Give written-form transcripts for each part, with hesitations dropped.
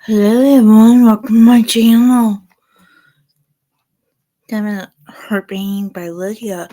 Hello everyone, welcome to my channel. Diamond Heart Painting by Lydia.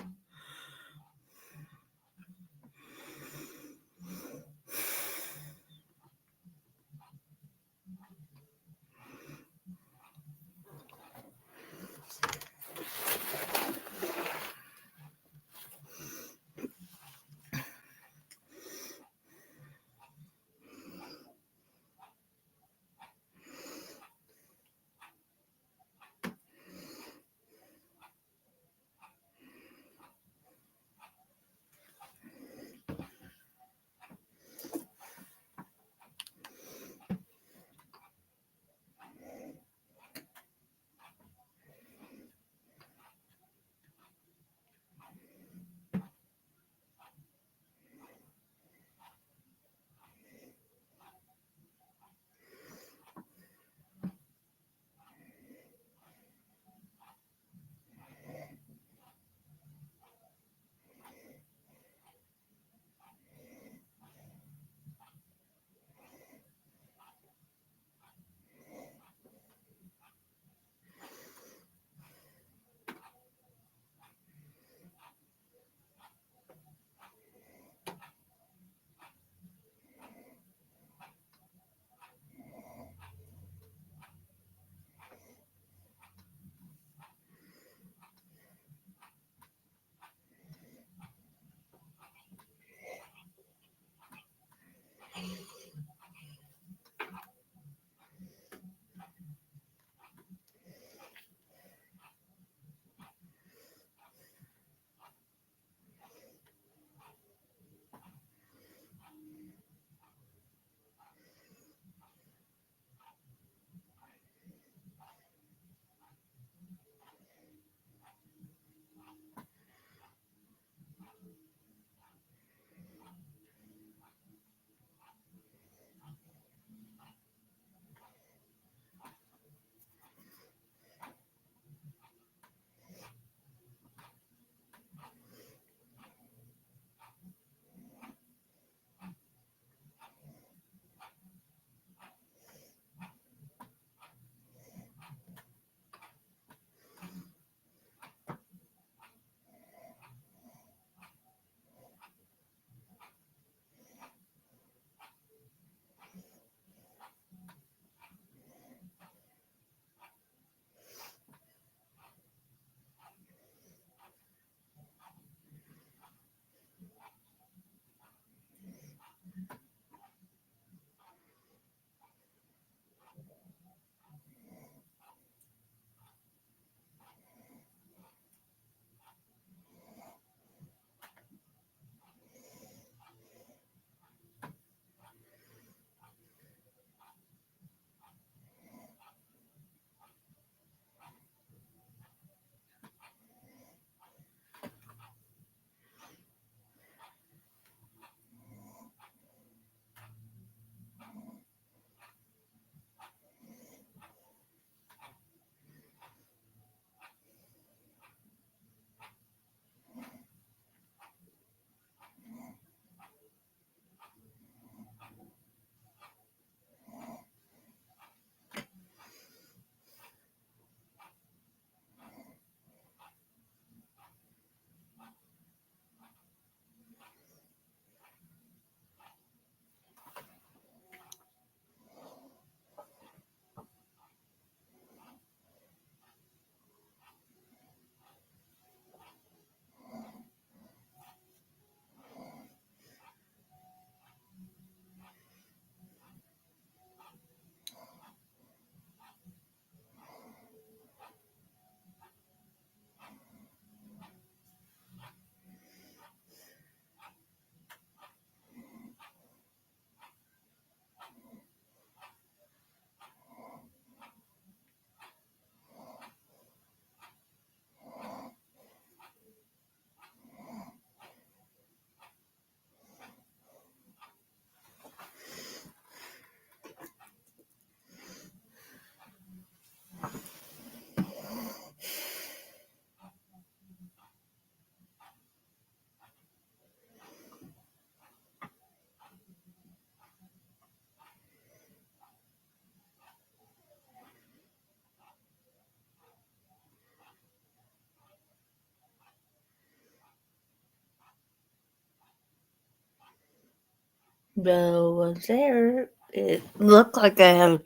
Bill was there. It looked like I have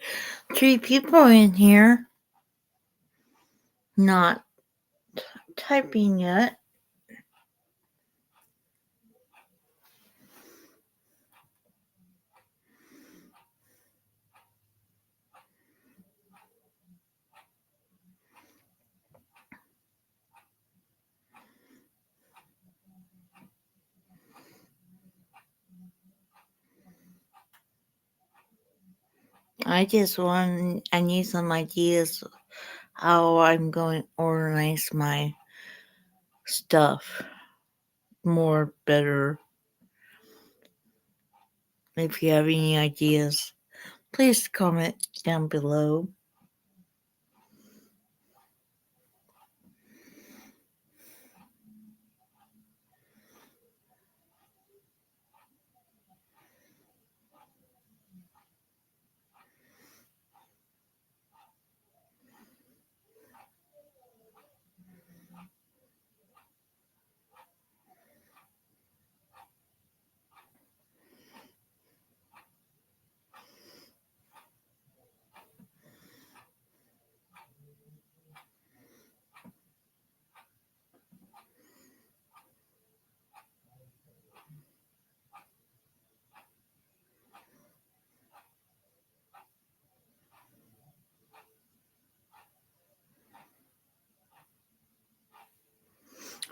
3 people in here not typing yet. I need some ideas how I'm going to organize my stuff more better. If you have any ideas, please comment down below.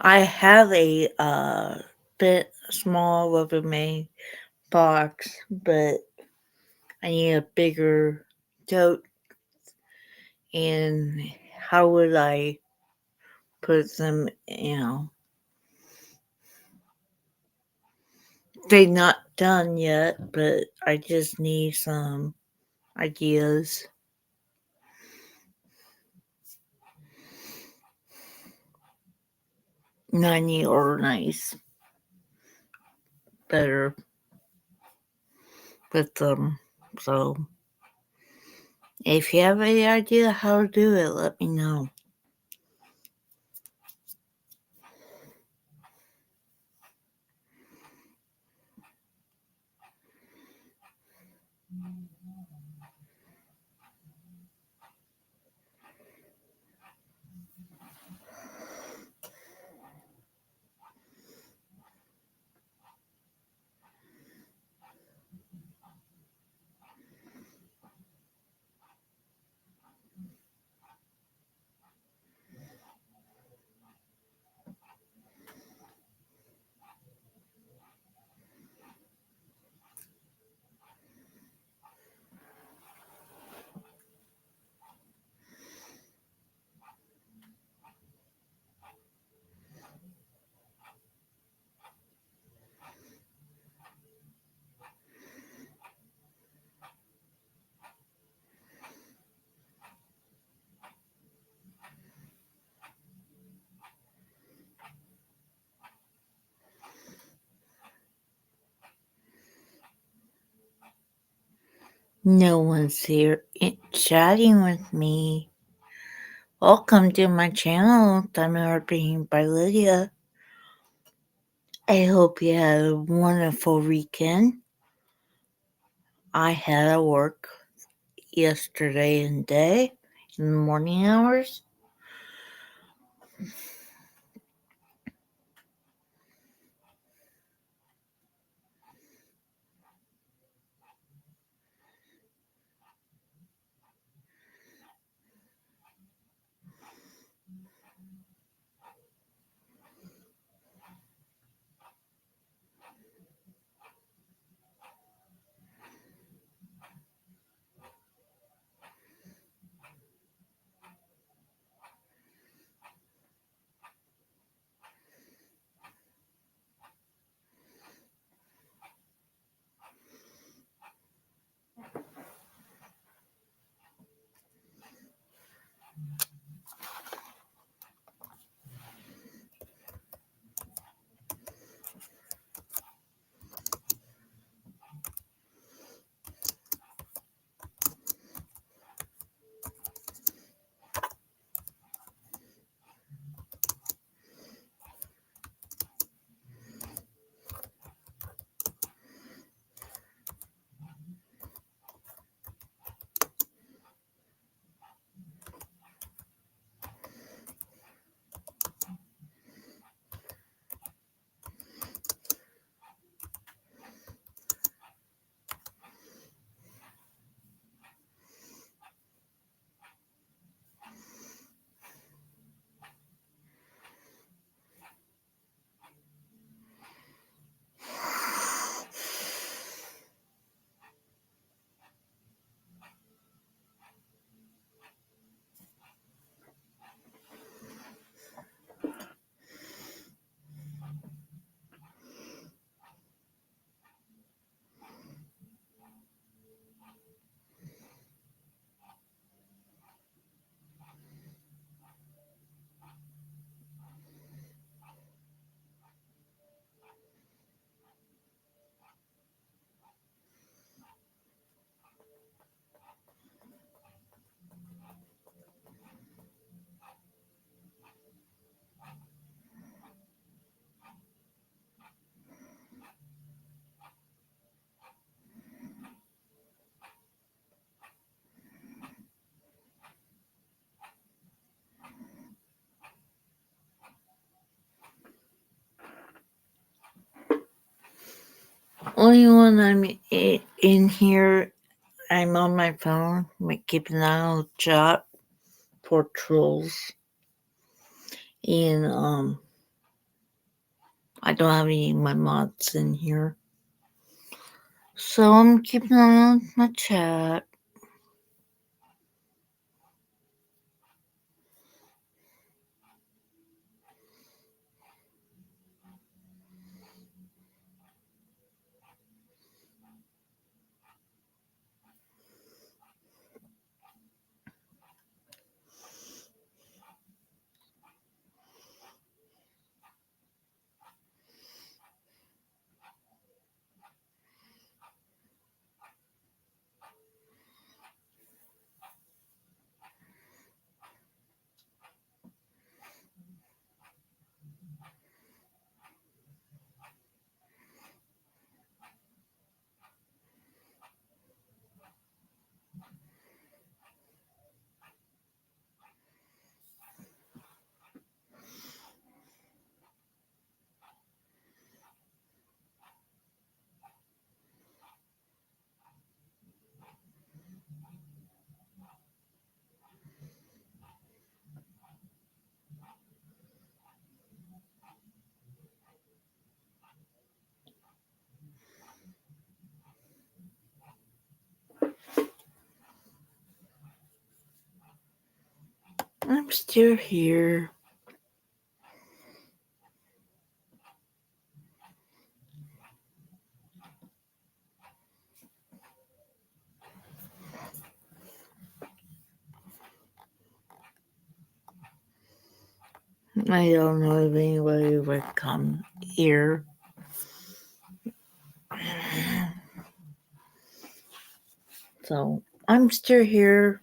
I have a bit small Rubbermaid box, but I need a bigger tote. And how would I put them? They're not done yet, but I just need some ideas. And I need to organize better with them. So, if you have any idea how to do it, let me know. No one's here chatting with me. Welcome to my channel, Diamond Being by Lydia. I hope you had a wonderful weekend. I had to work yesterday and day in the morning hours. Only when I'm in here, I'm on my phone, keeping an eye on the chat for trolls. And I don't have any of my mods in here. So I'm keeping an eye on my chat. I'm still here. I don't know if anybody would come here. So I'm still here.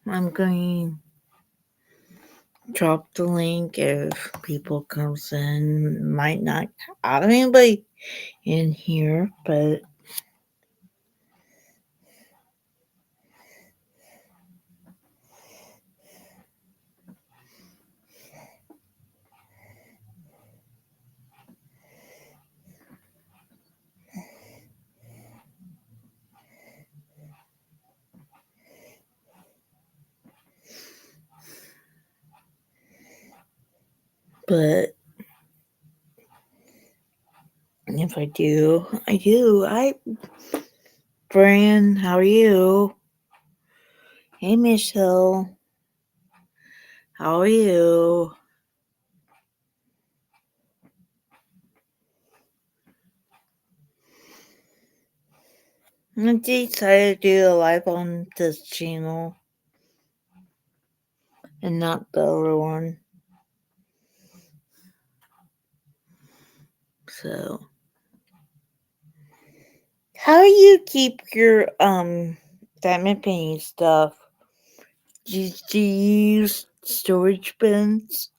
I'm going to drop the link if people comes in. Might not have anybody in here, but but if I do, I do. Fran, how are you? Hey, Michelle, how are you? I decided to do a live on this channel and not the other one. So, how do you keep your diamond painting stuff? Do you use storage bins?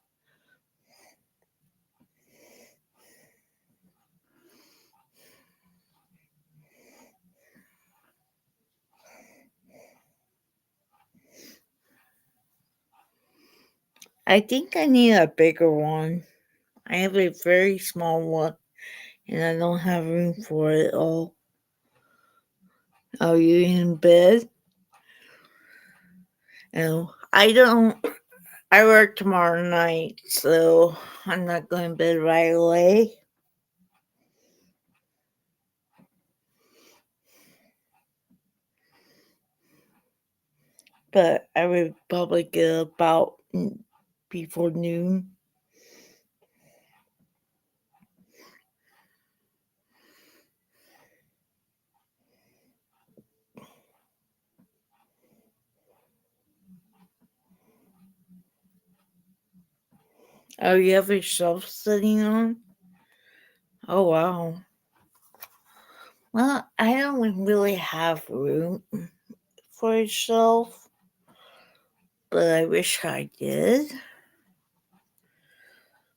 I think I need a bigger one. I have a very small one, and I don't have room for it all. Are you in bed? No, I don't. I work tomorrow night, so I'm not going to bed right away. But I would probably get about before noon. Oh, you have a shelf sitting on? Oh, wow. Well, I don't really have room for a shelf, but I wish I did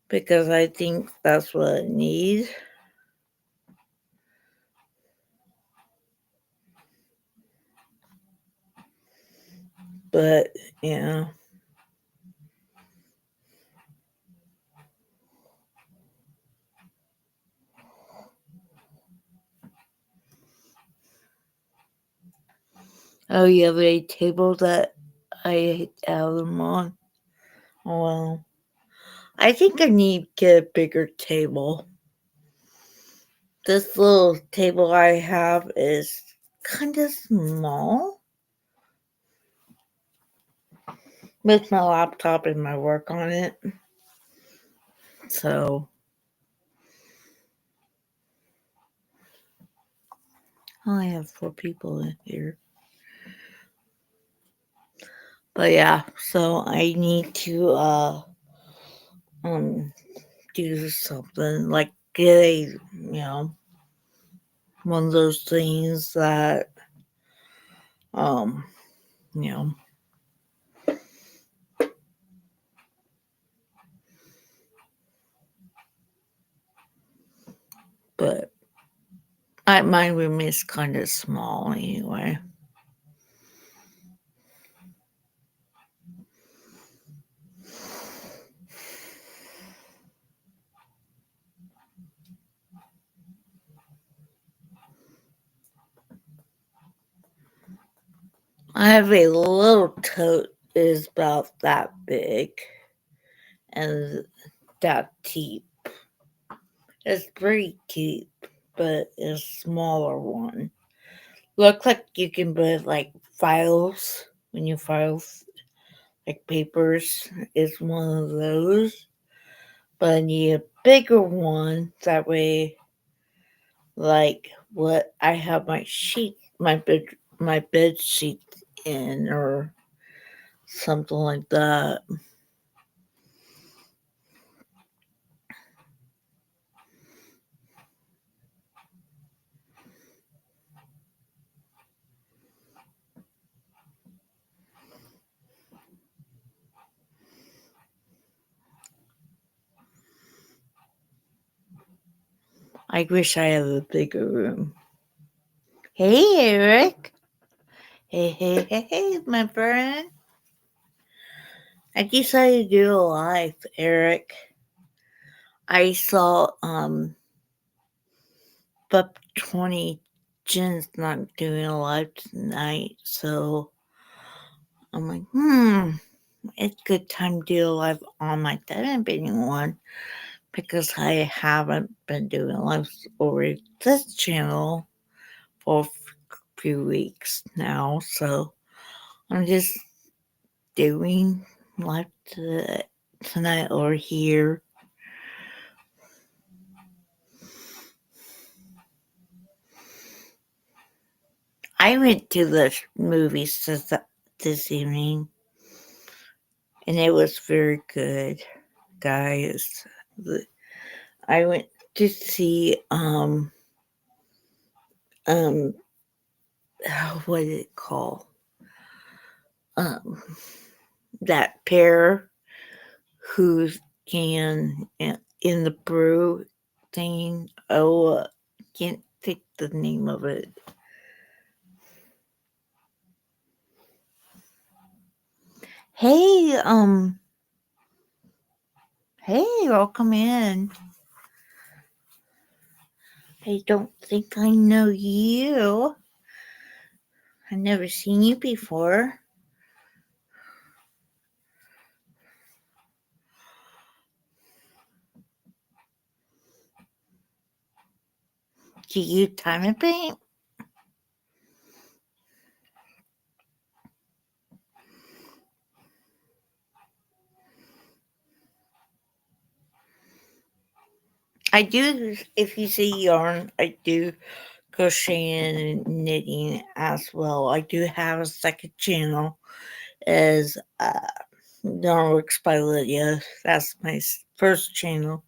because I think that's what I need. But, yeah. Oh, you have a table that I have them on? Well, I think I need to get a bigger table. This little table I have is kind of small with my laptop and my work on it. So I only have 4 people in here. But yeah, so I need to um do something like get a one of those things that um you know but my room is kind of small anyway. I have a little tote is about that big and that deep. It's pretty deep, but it's a smaller one. Look like you can put like files when you file like papers is one of those. But I need a bigger one that way like what I have my bed sheet in or something like that. I wish I had a bigger room. Hey, Eric. Hey, my friend. I decided to do a live, Eric. I saw Bub 20 Jen's not doing a live tonight, so I'm like, it's a good time to do a live on my Devin Bing one because I haven't been doing lives over this channel for a few weeks now, so I'm just doing live tonight or here. I went to the movies this evening, and it was very good, guys. I went to see what is it called? Um, that pair who can in the brew thing. Oh, can't think the name of it. Hey, hey, welcome in. I don't think I know you. I've never seen you before. Do you time and paint? I do, if you see yarn, I do crocheting and knitting as well. I do have a second channel as Yarn Works by Lydia. That's my first channel.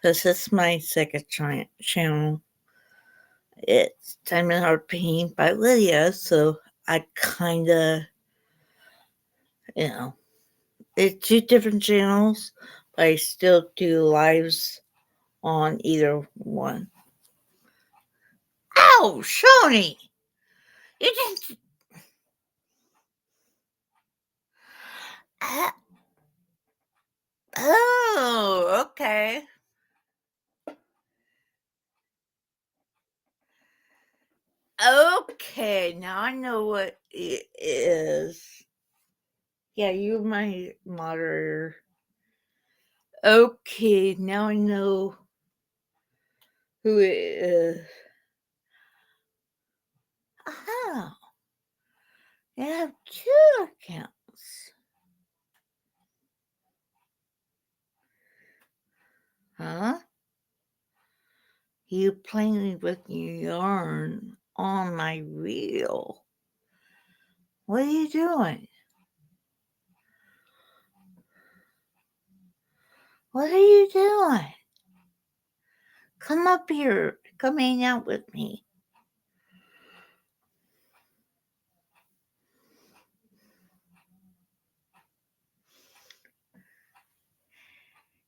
This is my second channel. It's Time and Heart Painting by Lydia, so I kind of, you know, it's 2 different channels, but I still do lives on either one. Ow, Shoni! You just. Oh, okay. Okay, now I know what it is. Yeah, you're my moderator. Okay, now I know who it is. Oh, you have two accounts. Huh? You playing with your yarn on my reel. What are you doing? What are you doing? Come up here. Come hang out with me.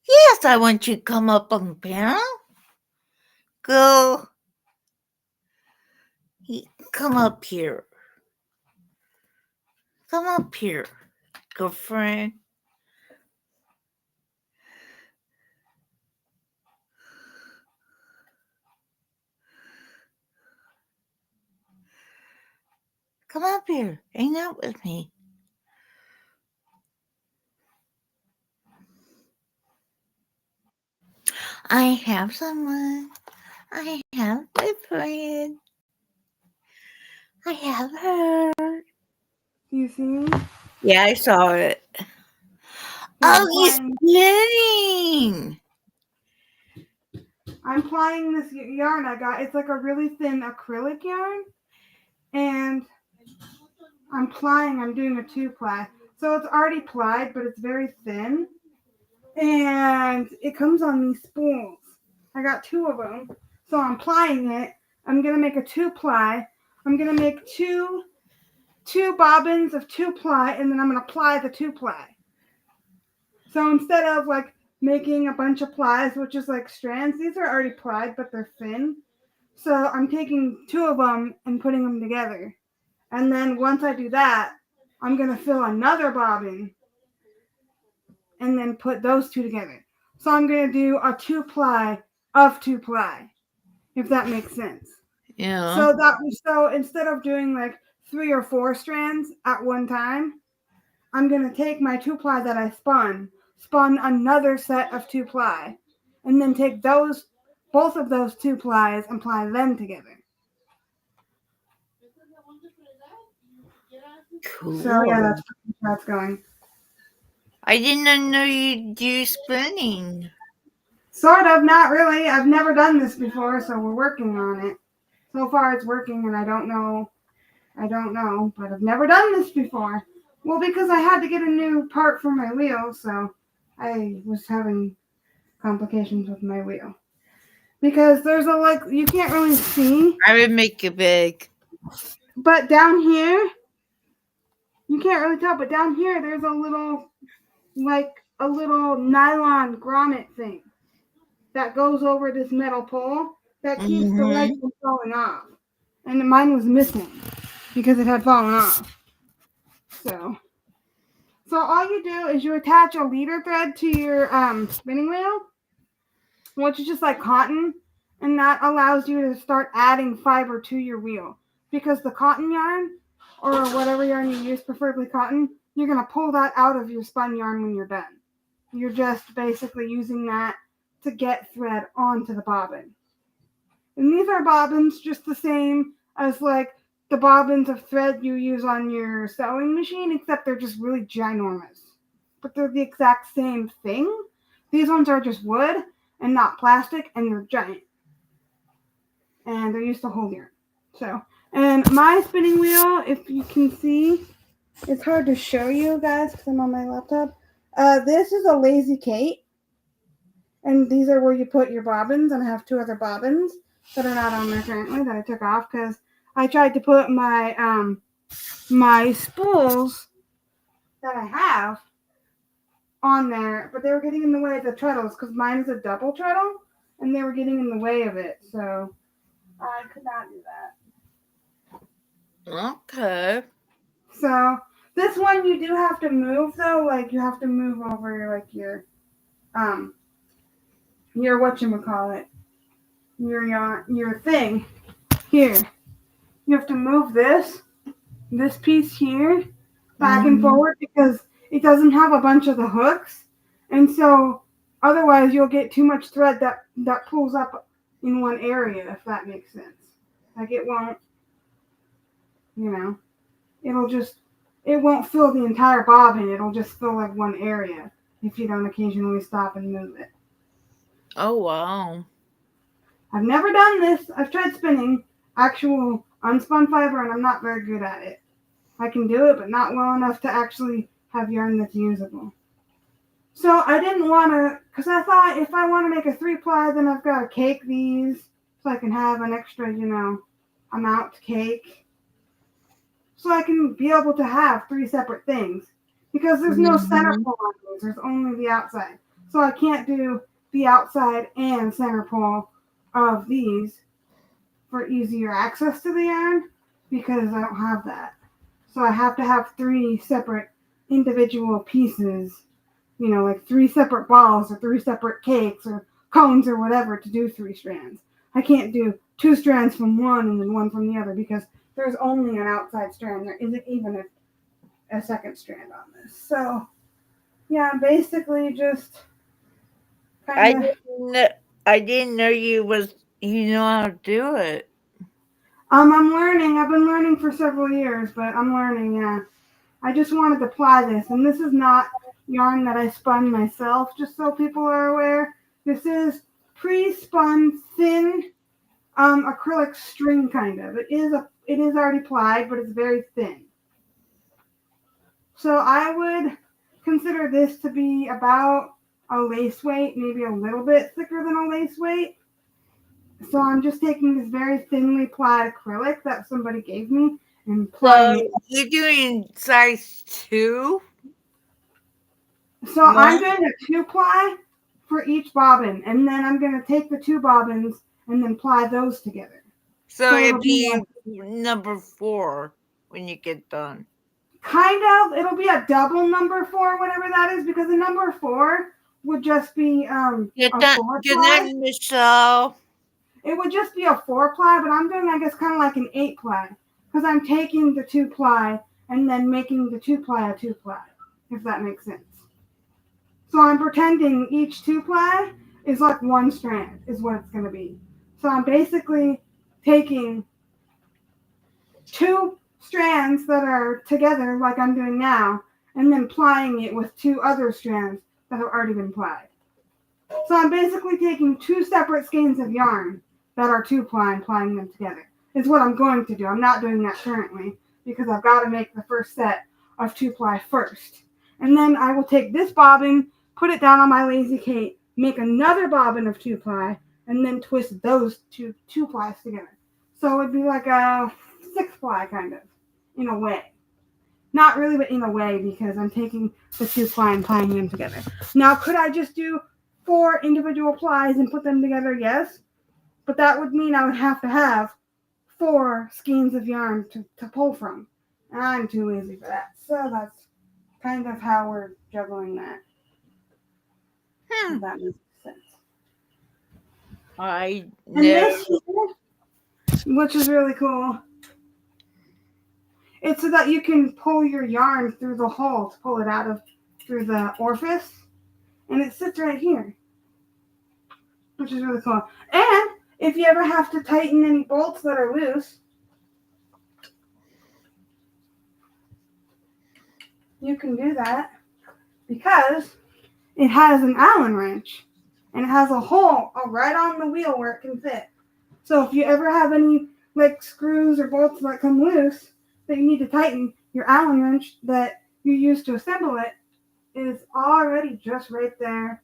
Yes, I want you to come up on the panel. Go. Come up here. Come up here, girlfriend. Come up here. Hang out with me. I have someone. I have my friend. I have her. Do you see me? Yeah, I saw it. Yeah, Oh, he's playing. I'm plying this yarn I got. It's like a really thin acrylic yarn. And I'm doing a 2-ply. So it's already plied, but it's very thin. And it comes on these spools. I got 2 of them. So I'm plying it. I'm going to make a 2-ply. I'm going to make two bobbins of 2-ply, and then I'm going to ply the 2-ply. So instead of like making a bunch of plies, which is like strands, these are already plied, but they're thin. So I'm taking 2 of them and putting them together. And then once I do that, I'm going to fill another bobbin and then put those 2 together. So I'm going to do a 2-ply of 2-ply, if that makes sense. Yeah. So instead of doing like 3 or 4 strands at one time, I'm going to take my 2-ply that I spun another set of 2-ply, and then take both of those 2-plies and ply them together. Cool. So yeah, that's how it's going. I didn't know you do spinning. Sort of, not really. I've never done this before, so we're working on it. So far it's working, and I don't know, but I've never done this before. Well, because I had to get a new part for my wheel, so I was having complications with my wheel. Because there's you can't really see. I would make it big. But down here, you can't really tell, but down here there's a little nylon grommet thing that goes over this metal pole that keeps the leg from falling off. And mine was missing because it had fallen off. So all you do is you attach a leader thread to your spinning wheel, which is just like cotton, and that allows you to start adding fiber to your wheel. Because the cotton yarn, or whatever yarn you use, preferably cotton, you're going to pull that out of your spun yarn when you're done. You're just basically using that to get thread onto the bobbin. And these are bobbins just the same as like the bobbins of thread you use on your sewing machine, except they're just really ginormous. But they're the exact same thing. These ones are just wood and not plastic, and they're giant. And they're used to hold yarn. So, and my spinning wheel, if you can see, it's hard to show you guys because I'm on my laptop. This is a Lazy Kate. And these are where you put your bobbins, and I have 2 other bobbins that are not on there currently that I took off because I tried to put my my spools that I have on there, but they were getting in the way of the treadles because mine is a double treadle, and they were getting in the way of it, so I could not do that. Okay. So this one you do have to move though, like you have to move over like your whatchamacallit, your thing here. you have to move this piece here back and Mm-hmm. forward because it doesn't have a bunch of the hooks, and so otherwise you'll get too much thread that pulls up in one area, if that makes sense. Like it won't, you know, it'll just it won't fill the entire bobbin. It'll just fill like one area if you don't occasionally stop and move it. Oh, wow. I've never done this. I've tried spinning actual unspun fiber, and I'm not very good at it. I can do it, but not well enough to actually have yarn that's usable. So I didn't want to, because I thought if I want to make a 3-ply, then I've got to cake these so I can have an extra, amount to cake. So I can be able to have 3 separate things. Because there's no center Mm-hmm. pull on these, there's only the outside. So I can't do the outside and center pull of these for easier access to the yarn because I don't have that. So I have to have 3 separate individual pieces, like 3 separate balls or 3 separate cakes or cones or whatever to do 3 strands. I can't do 2 strands from one and then one from the other because there's only an outside strand. There isn't even a second strand on this. So, yeah, basically just I kind of. didn't know, I didn't know you know how to do it. I'm learning. I've been learning for several years, but I'm learning, yeah. I just wanted to ply this, and this is not yarn that I spun myself, just so people are aware. This is pre-spun thin acrylic string kind of. It is already plied, but it's very thin. So I would consider this to be about a lace weight, maybe a little bit thicker than a lace weight. So I'm just taking this very thinly plied acrylic that somebody gave me and So plying it. you're doing size 2? So I'm One? doing a 2-ply for each bobbin, and then I'm going to take the 2 bobbins and then ply those together. So So it'd it'll be be like, number 4 when you get done. it'll be a double number 4, whatever that is, because a number 4 would just be Get a that, 4-ply. Michelle. It would just be a 4-ply, but I'm doing, I guess, kind of like an 8-ply, because I'm taking the 2-ply and then making the 2-ply a 2-ply, if that makes sense. So I'm pretending each 2-ply is like one strand, is what it's going to be. So I'm basically taking 2 strands that are together, like I'm doing now, and then plying it with 2 other strands that have already been plied. So I'm basically taking 2 separate skeins of yarn that are 2-ply and plying them together. Is what I'm going to do. I'm not doing that currently because I've got to make the first set of 2-ply first. And then I will take this bobbin, put it down on my Lazy Kate, make another bobbin of 2-ply, and then twist those 2-plies together. So it'd be like a 6-ply kind of, in a way. Not really, but in a way, because I'm taking the 2-ply and plying them together. Now, could I just do 4 individual plies and put them together? Yes. But that would mean I would have to have 4 skeins of yarn to pull from. And I'm too lazy for that. So that's kind of how we're juggling that. Hmm. If that makes sense. I And know. this here, which is really cool, it's so that you can pull your yarn through the hole to pull it out of through the orifice. And it sits right here, which is really cool. And if you ever have to tighten any bolts that are loose, you can do that because it has an Allen wrench and it has a hole right on the wheel where it can fit. So if you ever have any like screws or bolts that come loose that you need to tighten, your Allen wrench that you use to assemble it is already just right there,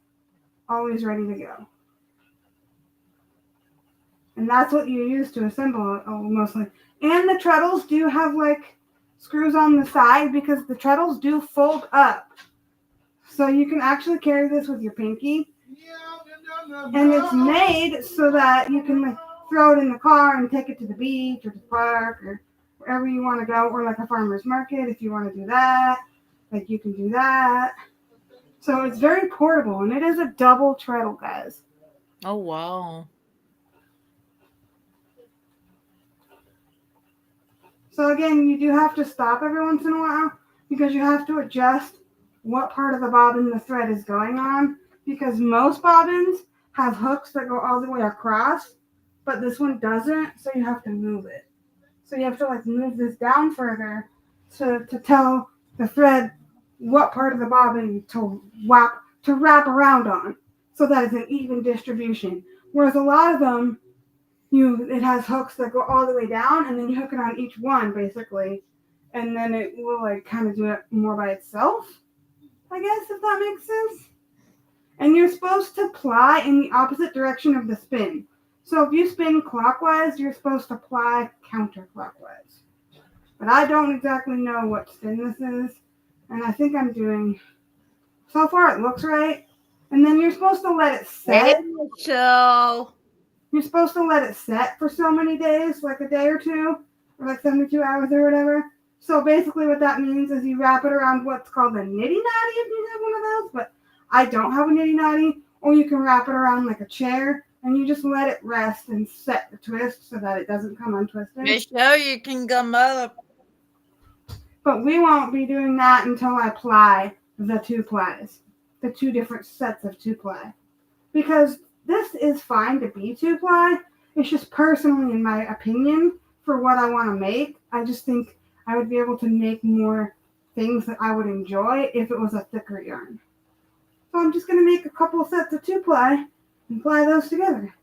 always ready to go. And that's what you use to assemble it mostly. And the treadles do have like screws on the side because the treadles do fold up. So you can actually carry this with your pinky. And it's made so that you can like throw it in the car and take it to the beach or the park or wherever you want to go, or like a farmer's market if you want to do that. Like you can do that. So it's very portable, and it is a double treadle, guys. Oh, wow. So again, you do have to stop every once in a while because you have to adjust what part of the bobbin the thread is going on, because most bobbins have hooks that go all the way across, but this one doesn't, so you have to move it. So you have to like move this down further to tell the thread what part of the bobbin to wrap around on, so that it's an even distribution. Whereas a lot of them, it has hooks that go all the way down, and then you hook it on each one basically, and then it will like kind of do it more by itself, I guess, if that makes sense. And you're supposed to ply in the opposite direction of the spin. So if you spin clockwise, you're supposed to ply counterclockwise. But I don't exactly know what spin this is, and I think I'm doing. So far, it looks right. And then you're supposed to let it set. So You're supposed to let it set for so many days, like a day or two, or like 72 hours or whatever. So basically, what that means is you wrap it around what's called a nitty notty if you have one of those. But I don't have a nitty notty. Or you can wrap it around like a chair, and you just let it rest and set the twist so that it doesn't come untwisted. Michelle, you can come up. But we won't be doing that until I ply the two plies, the two different sets of two ply. Because this is fine to be two ply. It's just personally, in my opinion, for what I want to make, I just think I would be able to make more things that I would enjoy if it was a thicker yarn. So I'm just going to make a couple sets of two ply and ply those together.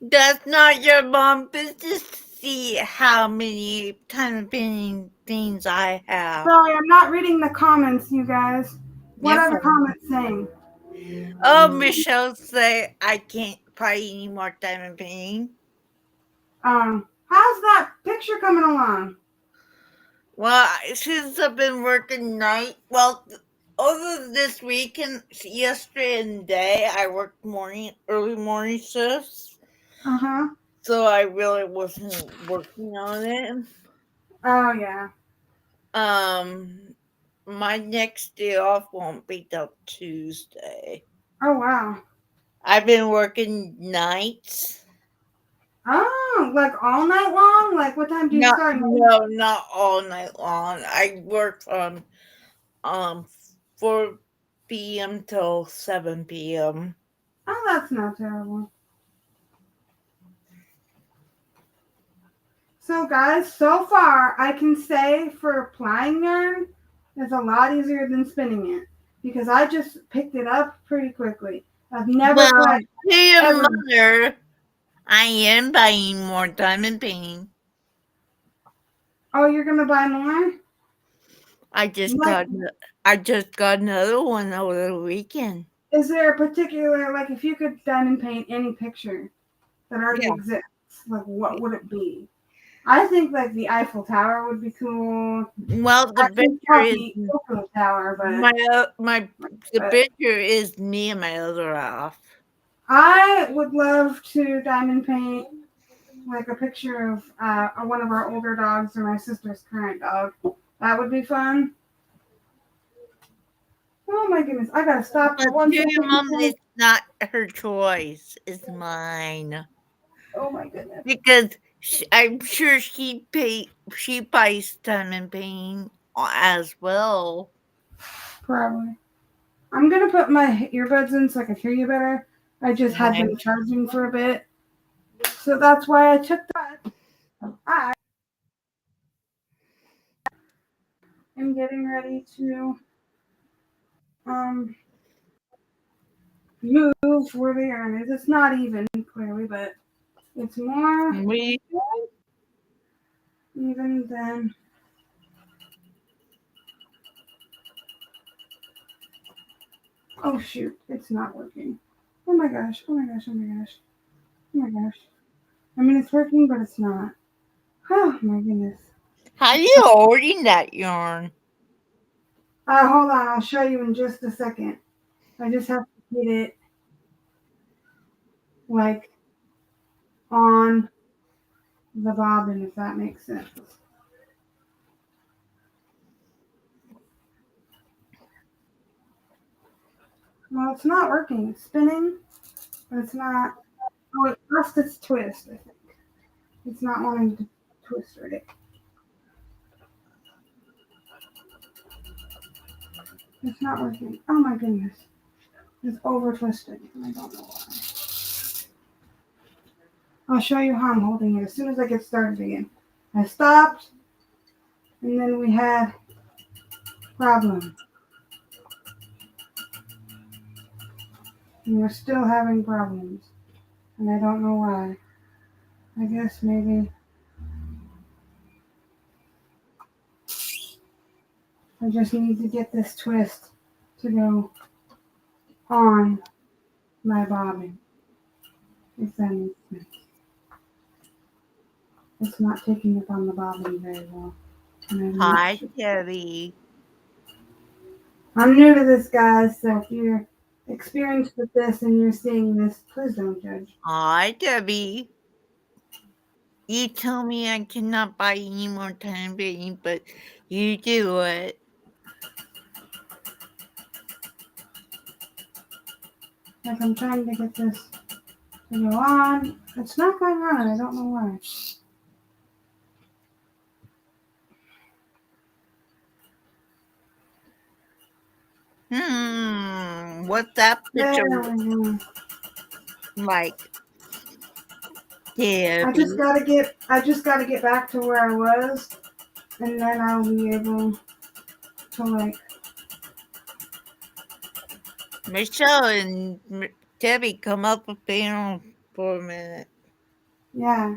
That's not your mom business to see how many time pinning things I have. Sorry, I'm not reading the comments, you guys. What are the comments saying? Oh, Michelle say I can't pry any more diamond painting. How's that picture coming along? Well, since I've been working night, well, over this week and yesterday and today, I worked early morning shifts. So I really wasn't working on it. Oh yeah. My next day off won't be till Tuesday. Oh wow. I've been working nights. Oh, like all night long? Like what time do you start? No, not all night long. I work from 4 p.m. till 7 p.m. Oh, that's not terrible. So guys, so far I can say for plying yarn, it's a lot easier than spinning it because I just picked it up pretty quickly. I've never plied. Mother, I am buying more diamond painting. Oh, you're gonna buy more? I just got another one over the weekend. Is there a particular, like, if you could diamond paint any picture that already exists, like what would it be? I think like the Eiffel Tower would be cool. Well, the picture is Eiffel Tower, but the picture is me and my other half. I would love to diamond paint like a picture of one of our older dogs or my sister's current dog. That would be fun. Oh my goodness! I gotta stop for one second. Your mom, it's not her choice; it's mine. Oh my goodness! Because I'm sure she buys diamond painting as well. Probably. I'm gonna put my earbuds in so I can hear you better. I just had them charging for a bit, so that's why I took that. I am getting ready to move where the yarn is. It's not even clearly, but it's more even than. Oh shoot, it's not working. Oh my gosh, oh my gosh, oh my gosh. Oh my gosh. I mean, it's working, but it's not. Oh my goodness. How are you holding that yarn? Hold on, I'll show you in just a second. I just have to get it like on the bobbin, if that makes sense. Well, it's not working. It's spinning, but it's not. Oh, it lost its twist, I think. It's not wanting to. twister it. It's not working. Oh my goodness. It's over twisted. I don't know why. I'll show you how I'm holding it as soon as I get started again. I stopped, and then we had problem. And we're still having problems. And I don't know why. I guess maybe I just need to get this twist to go on my bobbin. If that makes sense. It's not taking up on the bobbin very well. Hi, Debbie. I'm new to this, guys, so if you're experienced with this and you're seeing this, please don't judge. Hi, Debbie. You told me I cannot buy any more time being, but you do it. Like I'm trying to get this to go on. It's not going on. I don't know why. What's that picture There we go. like? Debbie. I just gotta get back to where I was, and then I'll be able to like. Michelle and Debbie, come up a panel for a minute. Yeah.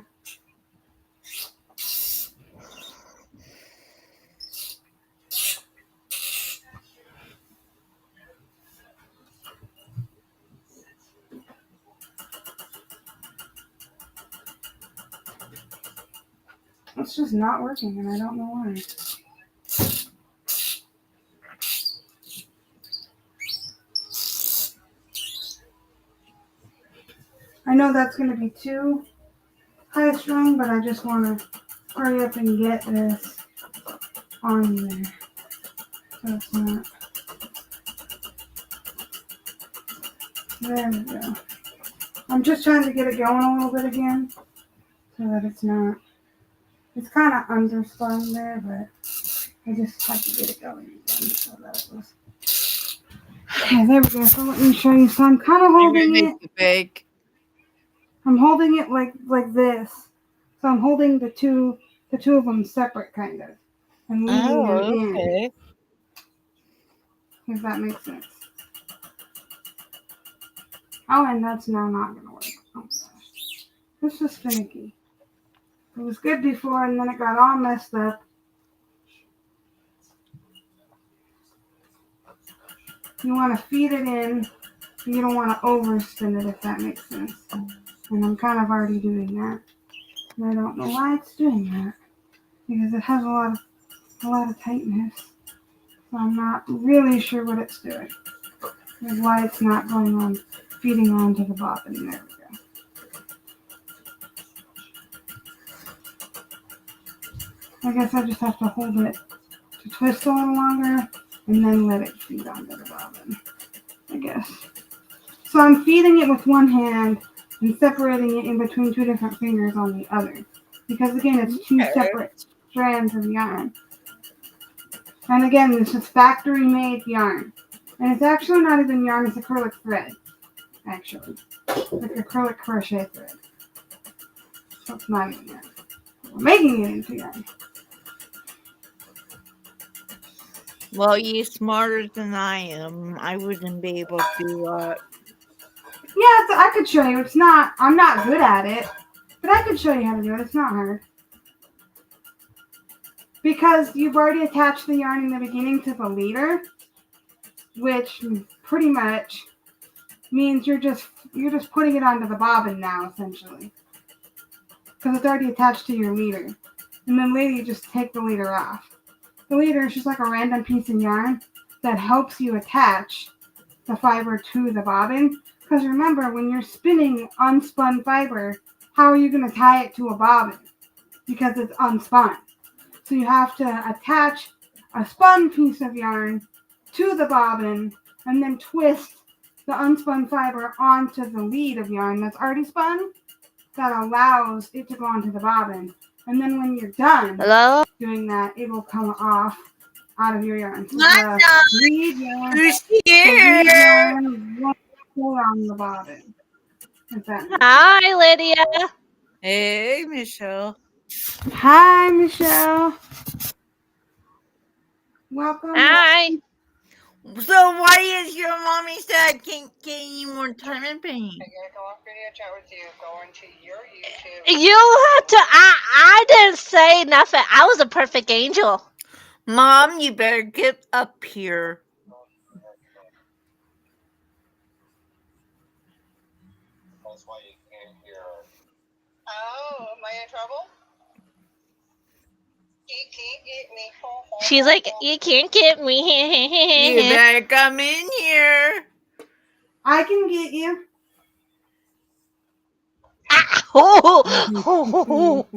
It's just not working, and I don't know why. I know that's going to be too high strung, but I just want to hurry up and get this on there. So it's not. There we go. I'm just trying to get it going a little bit again so that it's not. It's kind of underspun there, but I just had to get it going again so that it was. Okay, there we go. So let me show you. So I'm kind of holding it. Big. I'm holding it like this. So I'm holding the two of them separate, kind of, and leading them in. If that makes sense. Oh, and that's now not going to work. Oh my gosh. This is finicky. It was good before, and then it got all messed up. You want to feed it in. You don't want to overspin it, if that makes sense. And I'm kind of already doing that. And I don't know why it's doing that. Because it has a lot of tightness. So I'm not really sure what it's doing. That's why it's not going on, feeding onto the bobbin. There we go. I guess I just have to hold it to twist a little longer and then let it feed onto the bobbin, I guess. So I'm feeding it with one hand and separating it in between two different fingers on the other. Because again, it's two separate strands of yarn. And again, this is factory made yarn. And it's actually not even yarn, it's acrylic thread. Actually. Like acrylic crochet thread. So it's not even yarn. We're making it into yarn. Well, you're smarter than I am. I wouldn't be able to do that. Yeah, I could show you. I'm not good at it. But I could show you how to do it. It's not hard. Because you've already attached the yarn in the beginning to the leader, which pretty much means you're just putting it onto the bobbin now, essentially. Because it's already attached to your leader. And then later you just take the leader off. The leader is just like a random piece of yarn that helps you attach the fiber to the bobbin. Because remember, when you're spinning unspun fiber, how are you going to tie it to a bobbin? Because it's unspun. So you have to attach a spun piece of yarn to the bobbin and then twist the unspun fiber onto the lead of yarn that's already spun. That allows it to go onto the bobbin. And then when you're done Hello? doing that, it will come off out of your yarn. So Not the lead yarn, who's the lead here? yarn won't pull on the bobbin. If that makes Hi, Lydia. Hey, Michelle. sense. Hi, Michelle. Welcome. Hi. So why is your mommy said can't get any more time in pain? I gotta go off video chat with you. Go into your YouTube. You had to. I didn't say nothing. I was a perfect angel. Mom, you better get up here. That's why you can't hear her. Oh, am I in trouble? You can't get me. She's like, you can't get You me. better come in here. I can get you. Oh.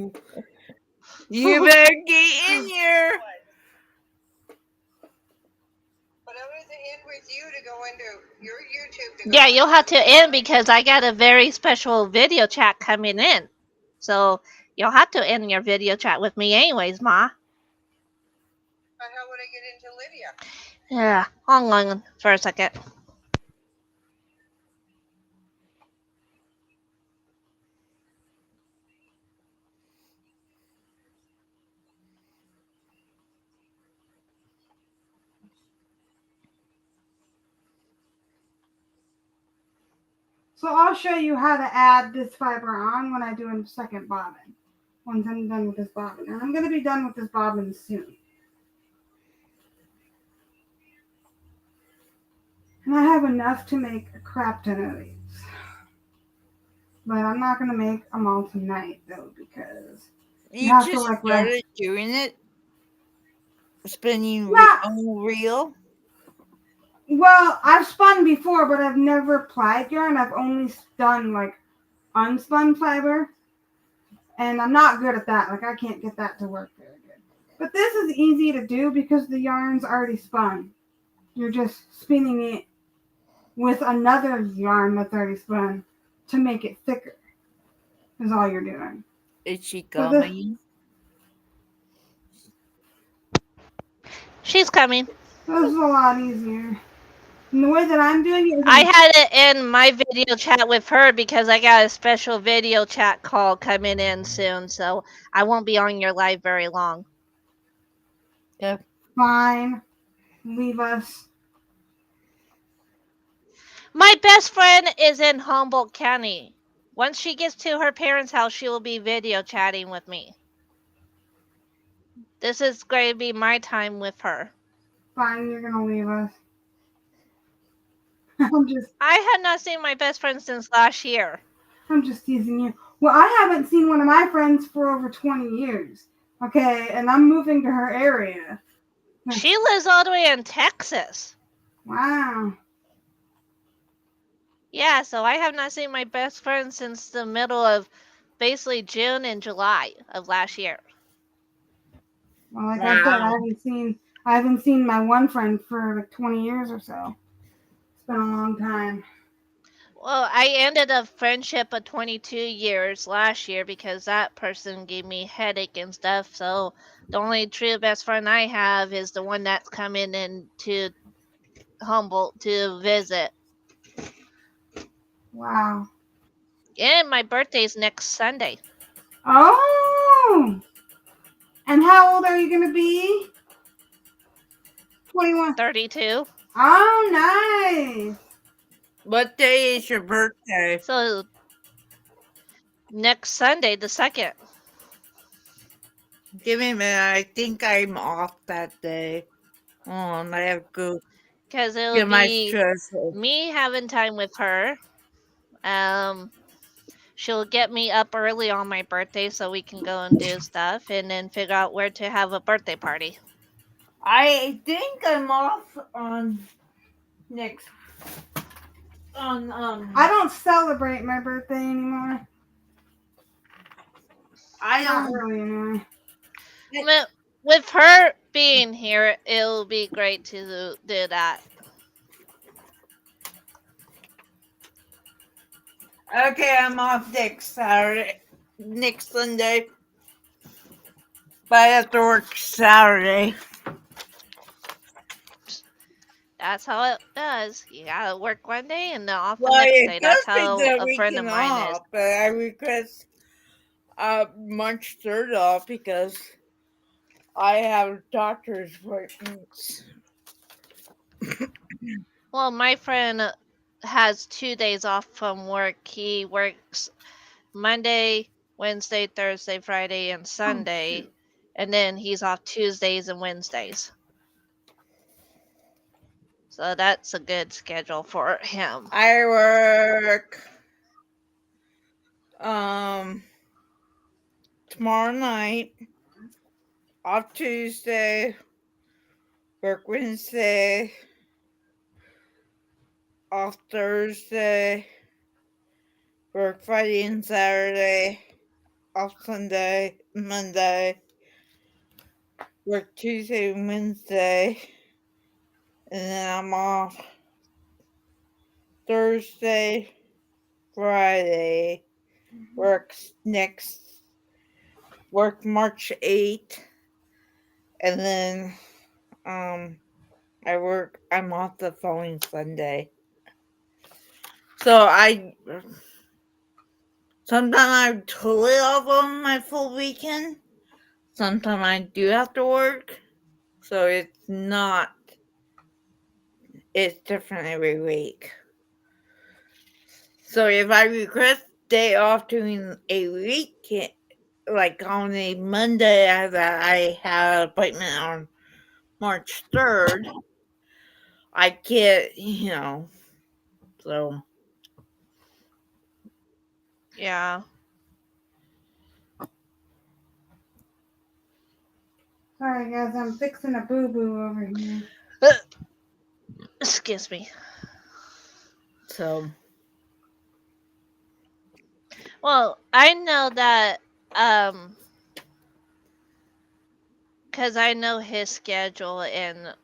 You better get in here. But I was in with you to go into your YouTube. To go Yeah, you'll into have to the end because I got a very special video chat coming in. So you'll have to end your video chat with me anyways, Ma. But how would I get into Lydia? Yeah, hold on for a second. So I'll show you how to add this fiber on when I do a second bobbin. Once I'm done with this bobbin. And I'm going to be done with this bobbin soon. And I have enough to make a crap ton of these. But I'm not going to make them all tonight, though, because You have to, just like, started doing it? Spinning Yeah. on reel? well, I've spun before, but I've never plied yarn. I've only done, like, unspun fiber. And I'm not good at that. Like, I can't get that to work very good. But this is easy to do because the yarn's already spun. You're just spinning it with another yarn that's already spun to make it thicker. Is all you're doing. Is she So this- coming? She's coming. This is a lot easier. And the way that I'm doing it is I had it in my video chat with her because I got a special video chat call coming in soon, so I won't be on your live very long. fine. Leave us. My best friend is in Humboldt County. Once she gets to her parents' house, she will be video chatting with me. This is going to be my time with her. Fine, you're gonna leave us. I have not seen my best friend since last year. I'm just teasing you. Well, I haven't seen one of my friends for over 20 years. Okay, and I'm moving to her area. She lives all the way in Texas. Wow. Yeah, so I have not seen my best friend since the middle of basically June and July of last year. Well, like I said, I haven't seen my one friend for like 20 years or so. It's been a long time. Well, I ended a friendship of 22 years last year because that person gave me headache and stuff. So the only true best friend I have is the one that's coming into Humboldt to visit. Wow. And my birthday's next Sunday. Oh! And how old are you going to be? 21. 32. Oh, nice. What day is your birthday? So next Sunday, the 2nd. Give me a minute. I think I'm off that day. I have to go Because get it'll my be stress. me having time with her. She'll get me up early on my birthday so we can go and do stuff and then figure out where to have a birthday party. I think I'm off on next. I don't celebrate my birthday anymore. I Not don't. really anyway. With her being here, it'll be great to do that. Okay, I'm off next Saturday, next Sunday. But I have to work Saturday. That's how it does. You gotta work one day and then off the Well, next it day. does That's take how the a friend of weekend mine is. off, but I request March 3rd off because I have doctor's appointments. Well, my friend has 2 days off from work. He works Monday, Wednesday, Thursday, Friday, and Sunday. shoot. And then he's off Tuesdays and Wednesdays. So that's a good schedule for him. I work tomorrow night, off Tuesday, work Wednesday, off Thursday, work Friday and Saturday, off Sunday, Monday, work Tuesday and Wednesday, and then I'm off Thursday, Friday, work March 8th, and then I'm off the following Sunday. So sometimes I'm totally off on my full weekend. Sometimes I do have to work. So it's different every week. So if I request day off during a weekend, like on a Monday that I have an appointment on March 3rd, I get, so. Yeah. Sorry, guys, I'm fixing a boo boo over here. Excuse me. So. Well, I know that because I know his schedule, and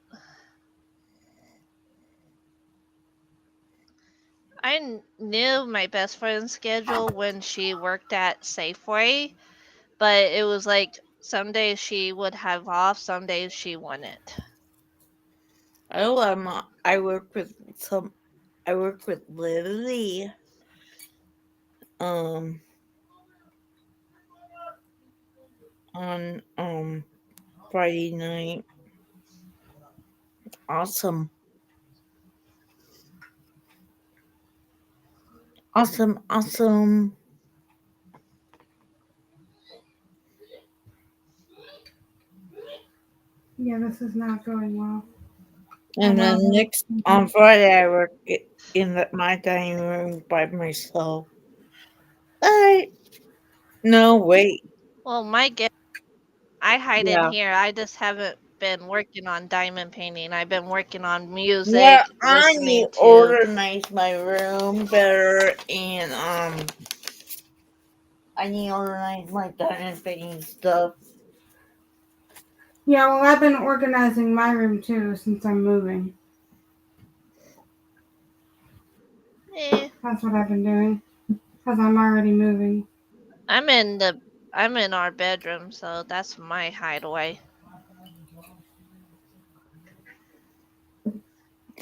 I knew my best friend's schedule when she worked at Safeway, but it was like some days she would have off, some days she wouldn't. I work with Lily. On Friday night. Awesome. Awesome. Yeah, this is not going well. And then on Friday, I work in my dining room by myself. No, wait. Well, I hide in Yeah. here. I just haven't been working on diamond painting. I've been working on music, Yeah, I need listening to to. organize my room better, and I need to organize my diamond painting stuff. Yeah, well, I've been organizing my room too since I'm moving. That's what I've been doing because I'm already moving. I'm in our bedroom, so that's my hideaway.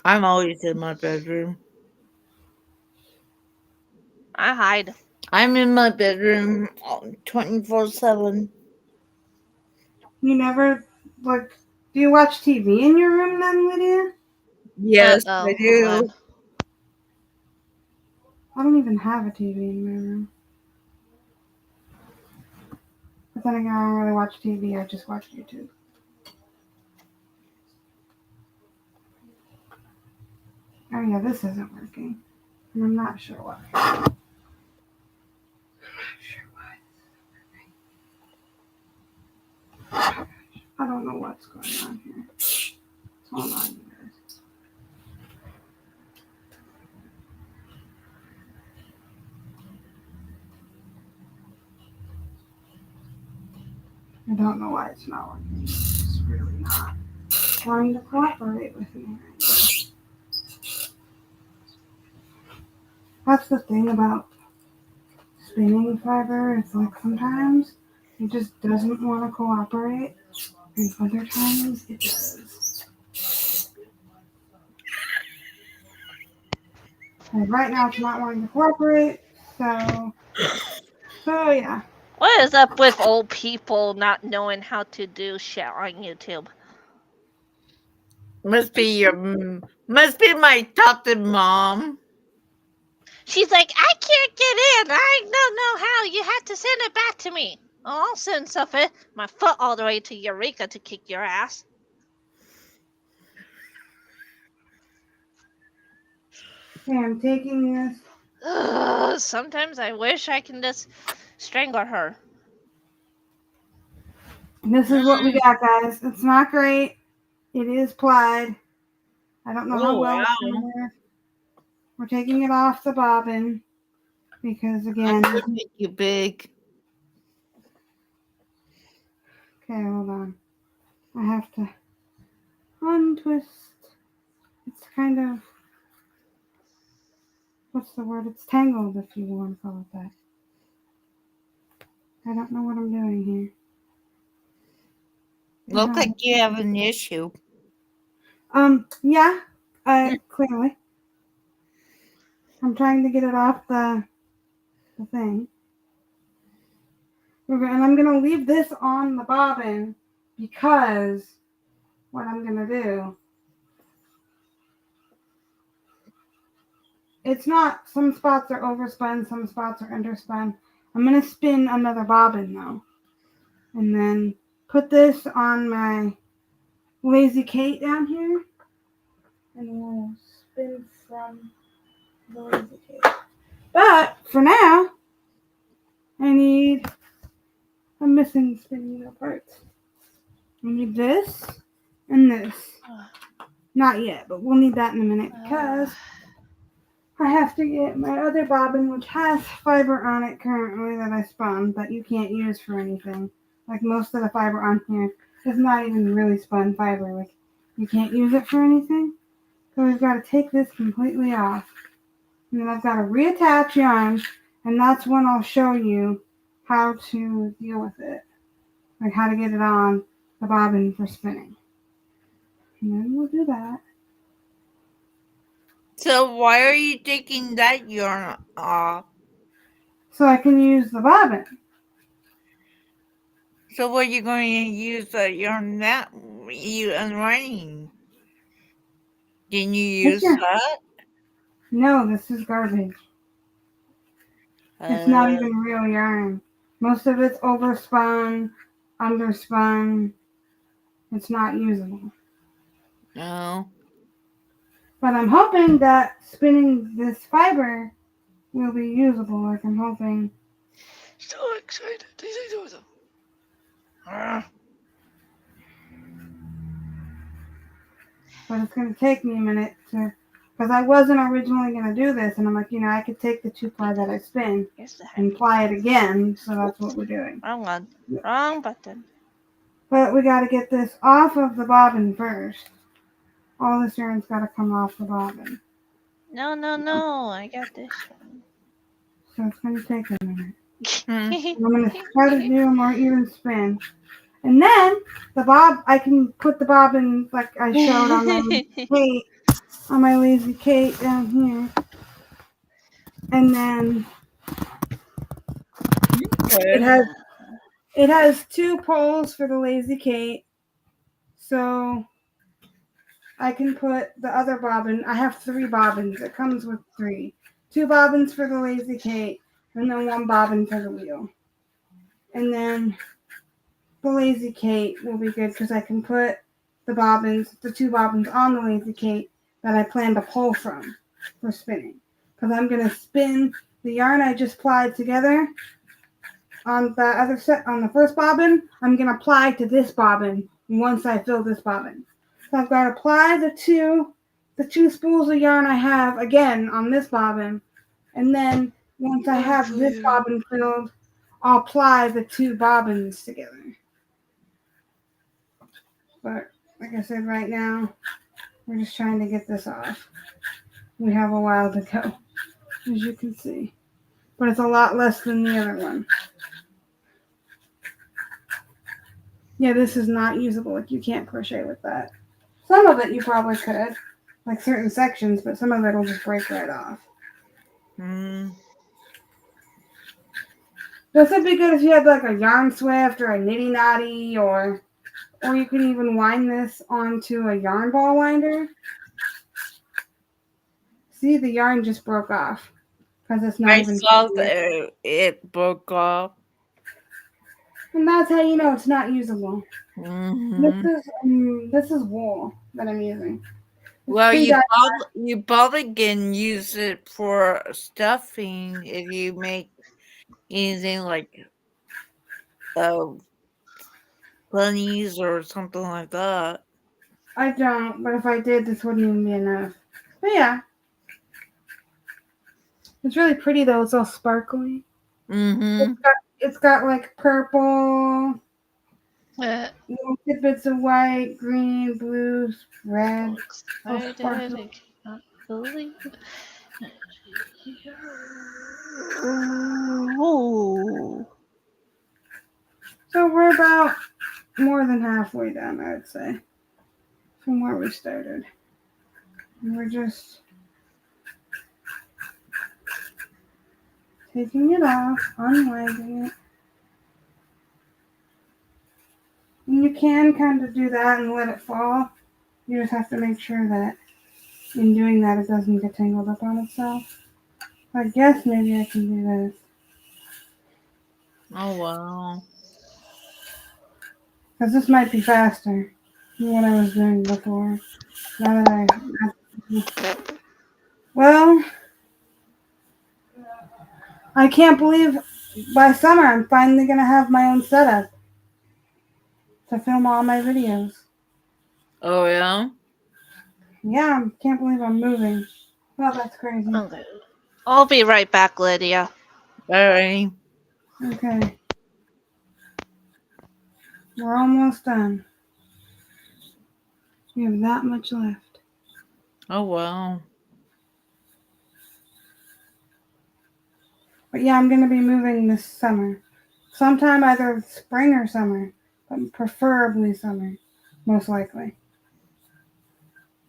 I'm always in my bedroom. I hide. I'm in my bedroom 24/7. You never do you watch TV in your room then, Lydia? Yes, I Hold do. on. I don't even have a TV in my room. But then again, I don't really watch TV. I just watch YouTube. Oh yeah, this isn't working. And I'm not sure why. I don't know what's going on here. What's going on, you guys? I don't know why it's not working. It's really not wanting to cooperate with me right now. That's the thing about spinning fiber. It's like sometimes It just doesn't want to cooperate, and other times it does. And right now it's not wanting to cooperate, so yeah. What is up with old people not knowing how to do shit on YouTube? Must be my adopted mom. She's like, I can't get in. I don't know how. You have to send it back to me. Oh, I'll send something. My foot all the way to Eureka to kick your ass. Okay, I'm taking this. Ugh, sometimes I wish I can just strangle her. This is what we got, guys. It's not great. It is plied. I don't know how well it's gonna work. We're taking it off the bobbin because, again. I'm gonna make you big. Okay, hold on. I have to untwist. It's kind of, what's the word? It's tangled, if you want to call it that. I don't know what I'm doing here. Look like you have an issue. Yeah, clearly. I'm trying to get it off the thing. And I'm going to leave this on the bobbin because what I'm going to do, it's not, some spots are overspun, some spots are underspun. I'm going to spin another bobbin though. And then put this on my Lazy Kate down here. And we'll spin from the Lazy Kate. But for now, I'm missing spinning wheel parts. I need this and this. Not yet, but we'll need that in a minute because I have to get my other bobbin, which has fiber on it currently that I spun, that you can't use for anything. Like most of the fiber on here is not even really spun fiber. Like you can't use it for anything. So we've got to take this completely off. And then I've got to reattach yarn, and that's when I'll show you how to deal with it. Like how to get it on the bobbin for spinning. And then we'll do that. So why are you taking that yarn off? So I can use the bobbin. So what are you going to use the yarn that you unwinding? Didn't you use that? No, this is garbage. It's not even real yarn. Most of it's overspun, underspun. It's not usable. No. But I'm hoping that spinning this fiber will be usable. Like I'm hoping. So excited. But it's going to take me a minute to, because I wasn't originally going to do this, and I'm like, I could take the 2-ply that I spin and ply it again, so that's what we're doing. Wrong one. Wrong button. But we got to get this off of the bobbin first. All this yarn's got to come off the bobbin. No. I got this one. So it's going to take a minute. I'm going to try to do a more even spin. And then I can put the bobbin like I showed on my Lazy Kate down here. And then it has 2 poles for the Lazy Kate. So I can put the other bobbin. I have 3 bobbins. It comes with 3. 2 bobbins for the Lazy Kate, and then 1 bobbin for the wheel. And then the Lazy Kate will be good because I can put the 2 bobbins on the Lazy Kate that I plan to pull from for spinning. Because I'm going to spin the yarn I just plied together on the other set, on the first bobbin. I'm going to ply to this bobbin once I fill this bobbin. So I've got to apply the two spools of yarn I have again on this bobbin. And then once I have this bobbin filled, I'll apply the 2 bobbins together. But like I said, right now, we're just trying to get this off. We have a while to go, as you can see. But it's a lot less than the other one. Yeah, this is not usable. Like, you can't crochet with that. Some of it you probably could, like certain sections, but some of it will just break right off. Mm. This would be good if you had like a yarn swift or a nitty knotty, or you could even wind this onto a yarn ball winder. See, the yarn just broke off because it's not I even. saw that it broke off. And that's how you know it's not usable. Mm-hmm. This is wool that I'm using. It's Well, pre-dyed. you probably can use it for stuffing if you make anything like bunnies or something like that. I don't, but if I did, this wouldn't even be enough. But yeah, it's really pretty though. It's all sparkly. Mm-hmm. It's got like purple, Uh, little tidbits of white, green, blue, red. All excited. sparkly. I cannot believe it. Ooh. So we're about more than halfway done, I would say, from where we started. And we're just taking it off, unwinding it. And you can kind of do that and let it fall. You just have to make sure that in doing that it doesn't get tangled up on itself. I guess maybe I can do this. Oh wow. Because this might be faster than what I was doing before. Now that well, I can't believe by summer I'm finally going to have my own setup to film all my videos. Oh yeah. Yeah, I can't believe I'm moving. Well, that's crazy. Okay. I'll be right back, Lydia. Alright. Okay. We're almost done. We have that much left. Oh wow. But yeah, I'm going to be moving this summer. Sometime either spring or summer. But preferably summer. Most likely.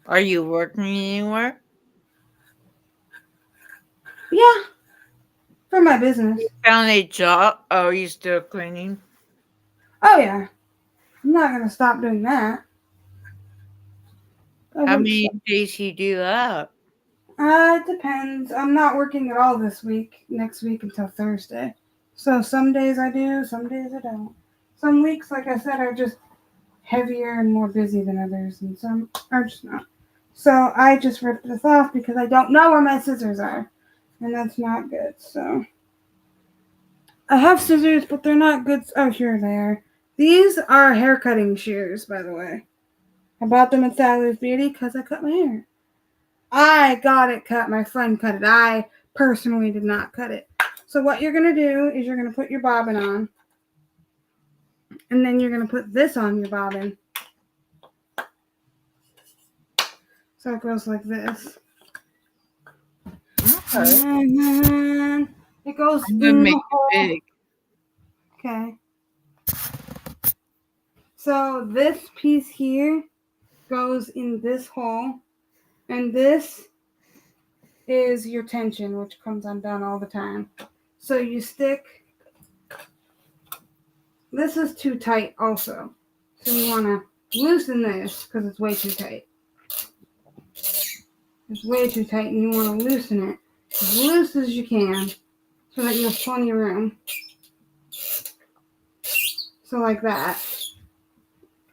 Are you working anywhere? Yeah. For my business. Found a job? Oh, you still cleaning? Oh yeah. I'm not going to stop doing that. I How wouldn't many stop. days you do that? It depends. I'm not working at all this week, next week until Thursday. So some days I do, some days I don't. Some weeks, like I said, are just heavier and more busy than others, and some are just not. So I just ripped this off because I don't know where my scissors are, and that's not good. So I have scissors, but they're not good. Oh, here they are. These are hair cutting shears, by the way. I bought them at Sally's Beauty because I cut my hair. I got it cut. My friend cut it. I personally did not cut it. So what you're going to do is you're going to put your bobbin on. And then you're going to put this on your bobbin. So it goes like this. Okay. And then it goes I'm gonna in make the hole. it big. Okay. So this piece here goes in this hole. And this is your tension, which comes undone all the time. So you stick. This is too tight also. So you want to loosen this because it's way too tight. It's way too tight and you want to loosen it as loose as you can so that you have plenty of room. So like that.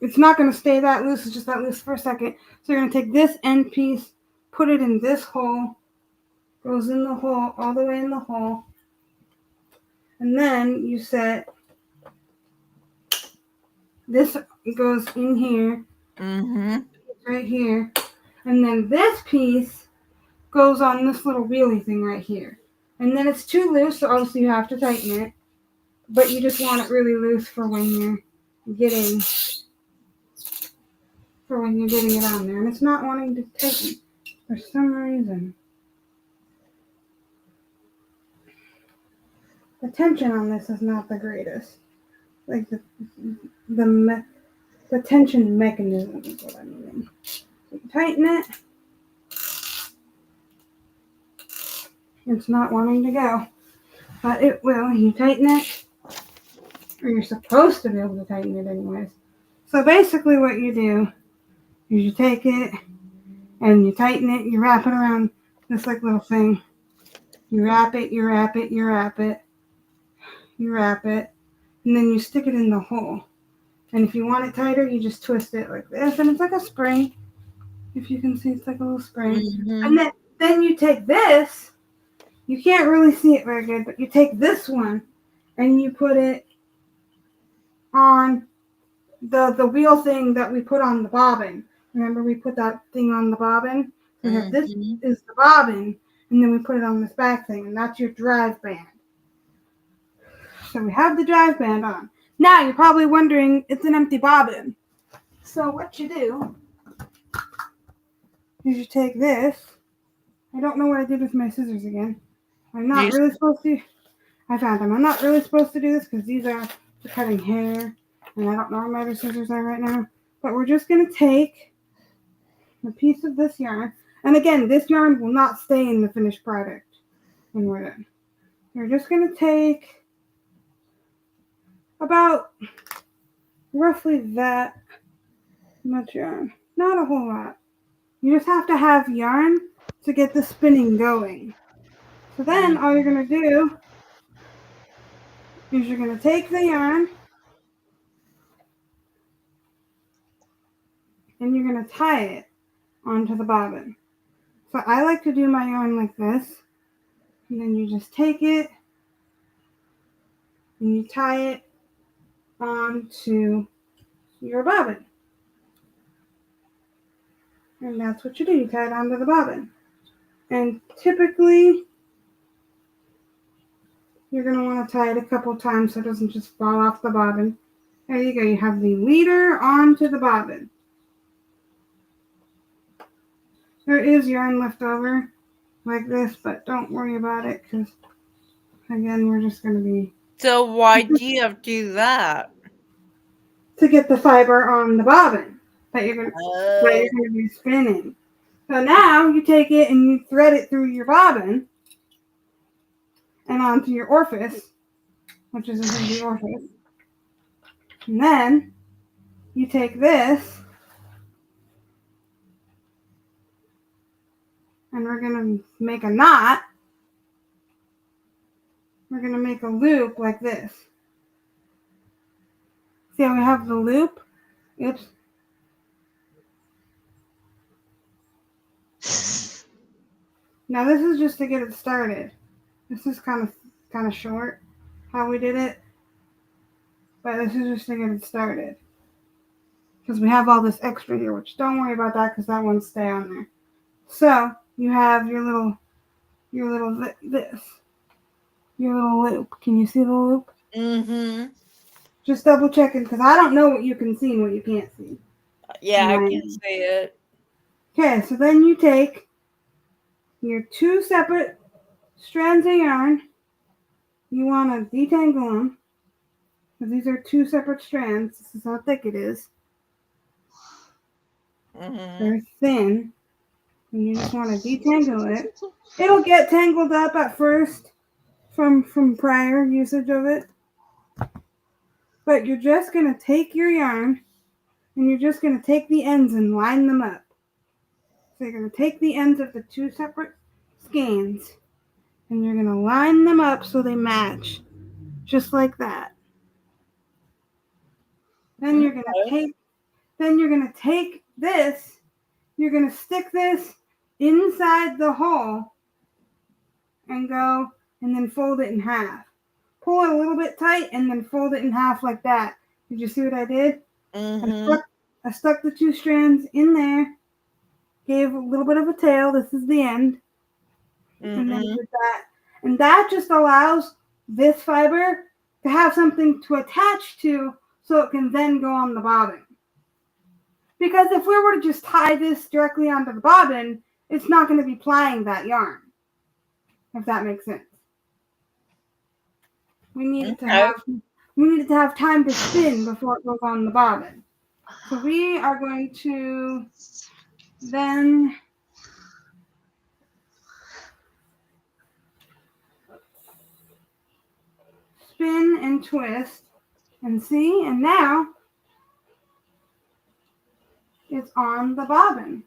It's not going to stay that loose, it's just that loose for a second. So you're going to take this end piece, put it in this hole, goes in the hole, all the way in the hole. And then you set this, goes in here, Mm-hmm. right here. And then this piece goes on this little wheelie thing right here. And then it's too loose, so obviously you have to tighten it. But you just want it really loose for when you're getting it on there. And it's not wanting to tighten for some reason. The tension on this is not the greatest. Like the tension mechanism is what I mean. So you tighten it. It's not wanting to go, but it will. You tighten it, or you're supposed to be able to tighten it anyways. So basically what you do is you take it and you tighten it, you wrap it around this like little thing. You wrap it, you wrap it, you wrap it, you wrap it, and then you stick it in the hole. And if you want it tighter, you just twist it like this, and it's like a spring. If you can see, it's like a little spring. Mm-hmm. And then you take this. You can't really see it very good, but you take this one and you put it on the wheel thing that we put on the bobbin. Remember, we put that thing on the bobbin? We have this is the bobbin, and then we put it on this back thing, and that's your drive band. So we have the drive band on. Now you're probably wondering, it's an empty bobbin. So what you do is you take this. I don't know what I did with my scissors again. I'm not really supposed to. I found them. I'm not really supposed to do this because these are for cutting hair, and I don't know where my other scissors are right now. But we're just going to take a piece of this yarn. And again, this yarn will not stay in the finished product when we're done. We're just going to take about roughly that much yarn. Not a whole lot. You just have to have yarn to get the spinning going. So then all you're going to do is you're going to take the yarn and you're going to tie it onto the bobbin. So I like to do my yarn like this. And then you just take it and you tie it onto your bobbin. And that's what you do. You tie it onto the bobbin. And typically, you're going to want to tie it a couple times so it doesn't just fall off the bobbin. There you go. You have the leader onto the bobbin. There is yarn left over like this, but don't worry about it because, again, we're just going to be... So why do you have to do that? To get the fiber on the bobbin that you're going to be spinning. So now you take it and you thread it through your bobbin and onto your orifice, which is the orifice. And then you take this and we're going to make a knot. We're going to make a loop like this. See how we have the loop? Oops. Now this is just to get it started. This is kind of short how we did it. But this is just to get it started. Because we have all this extra here, which don't worry about that because that won't stay on there. So you have your little loop. Can you see the loop? Mm-hmm. Just double checking because I don't know what you can see and what you can't see. Yeah, I can see it. Okay, so then you take your two separate strands of yarn. You want to detangle them because these are two separate strands. This is how thick it is. Mm-hmm. They're thin. And you just want to detangle it. It'll get tangled up at first from prior usage of it. But you're just going to take your yarn and you're just going to take the ends and line them up. So you're going to take the ends of the two separate skeins and you're going to line them up so they match. Just like that. Then you're going to take this, you're going to stick this inside the hole and go and then fold it in half. Pull it a little bit tight and then fold it in half like that. Did you see what I did? Mm-hmm. I stuck the two strands in there, gave a little bit of a tail. This is the end. Mm-hmm. And then did that. And that just allows this fiber to have something to attach to so it can then go on the bobbin. Because if we were to just tie this directly onto the bobbin, it's not going to be plying that yarn. If that makes sense. We need it to have we need it to have time to spin before it goes on the bobbin. So we are going to then spin and twist and see, and now it's on the bobbin.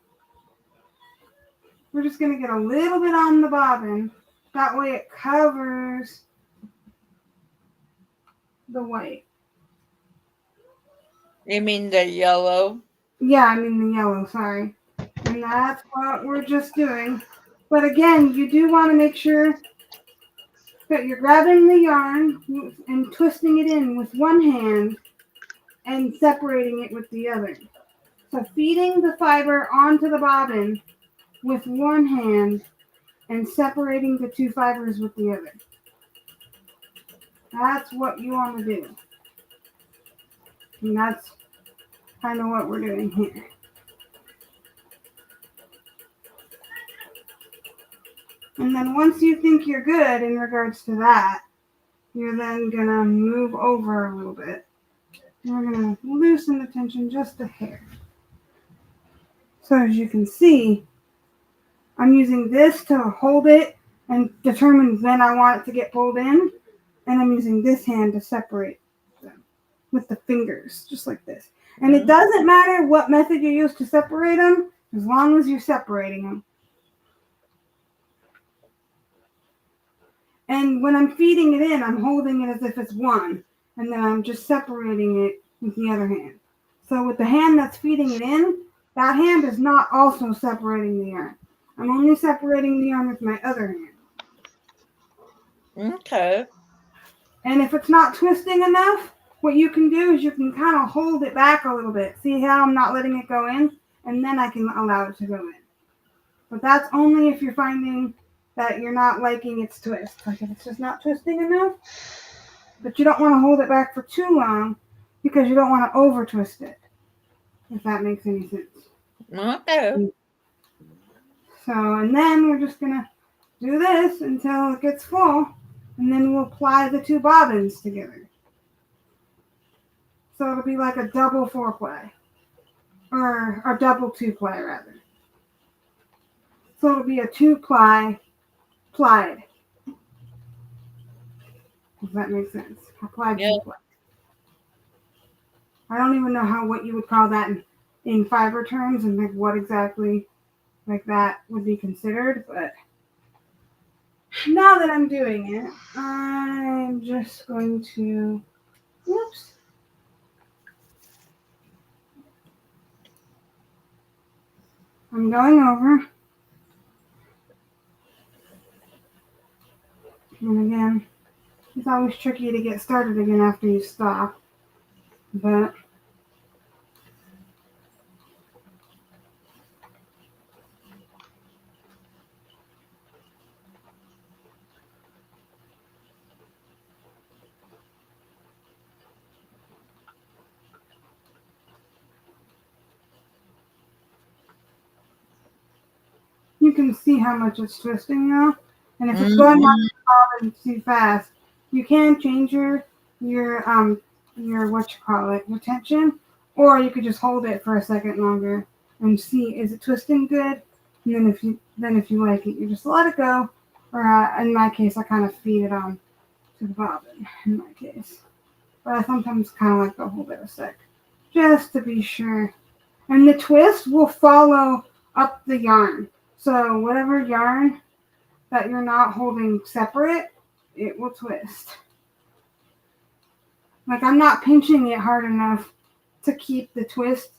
We're just going to get a little bit on the bobbin. That way it covers the white. You mean the yellow? Yeah, I mean the yellow, sorry. And that's what we're just doing. But again, you do want to make sure that you're grabbing the yarn and twisting it in with one hand and separating it with the other. So feeding the fiber onto the bobbin with one hand and separating the two fibers with the other. That's what you want to do. And that's kind of what we're doing here. And then once you think you're good in regards to that, you're then going to move over a little bit. And we're going to loosen the tension just a hair. So as you can see, I'm using this to hold it and determine when I want it to get pulled in. And I'm using this hand to separate them with the fingers, just like this. And it doesn't matter what method you use to separate them, as long as you're separating them. And when I'm feeding it in, I'm holding it as if it's one. And then I'm just separating it with the other hand. So with the hand that's feeding it in, that hand is not also separating the yarn. I'm only separating the yarn with my other hand. Okay. And if it's not twisting enough, what you can do is you can kind of hold it back a little bit. See how I'm not letting it go in? And then I can allow it to go in. But that's only if you're finding that you're not liking its twist. Like if it's just not twisting enough. But you don't want to hold it back for too long because you don't want to over twist it. If that makes any sense. Okay. So, and then we're just going to do this until it gets full. And then we'll apply the two bobbins together. So it'll be like a double 4-ply. Or a double 2-ply rather. So it'll be a 2-ply plied. Does that make sense? Applied 2-ply. I don't even know what you would call that in fiber terms and like what exactly like that would be considered, but now that I'm doing it, I'm just going to, whoops. I'm going over. And again, it's always tricky to get started again after you stop, but you can see how much it's twisting now. And if it's going on the bobbin too fast, you can change your your tension, or you could just hold it for a second longer and see is it twisting good. And then if you like it, you just let it go. Or in my case, I kind of feed it on to the bobbin. In my case, but I sometimes kind of like to hold it a sec, just to be sure. And the twist will follow up the yarn. So whatever yarn that you're not holding separate, it will twist. Like I'm not pinching it hard enough to keep the twist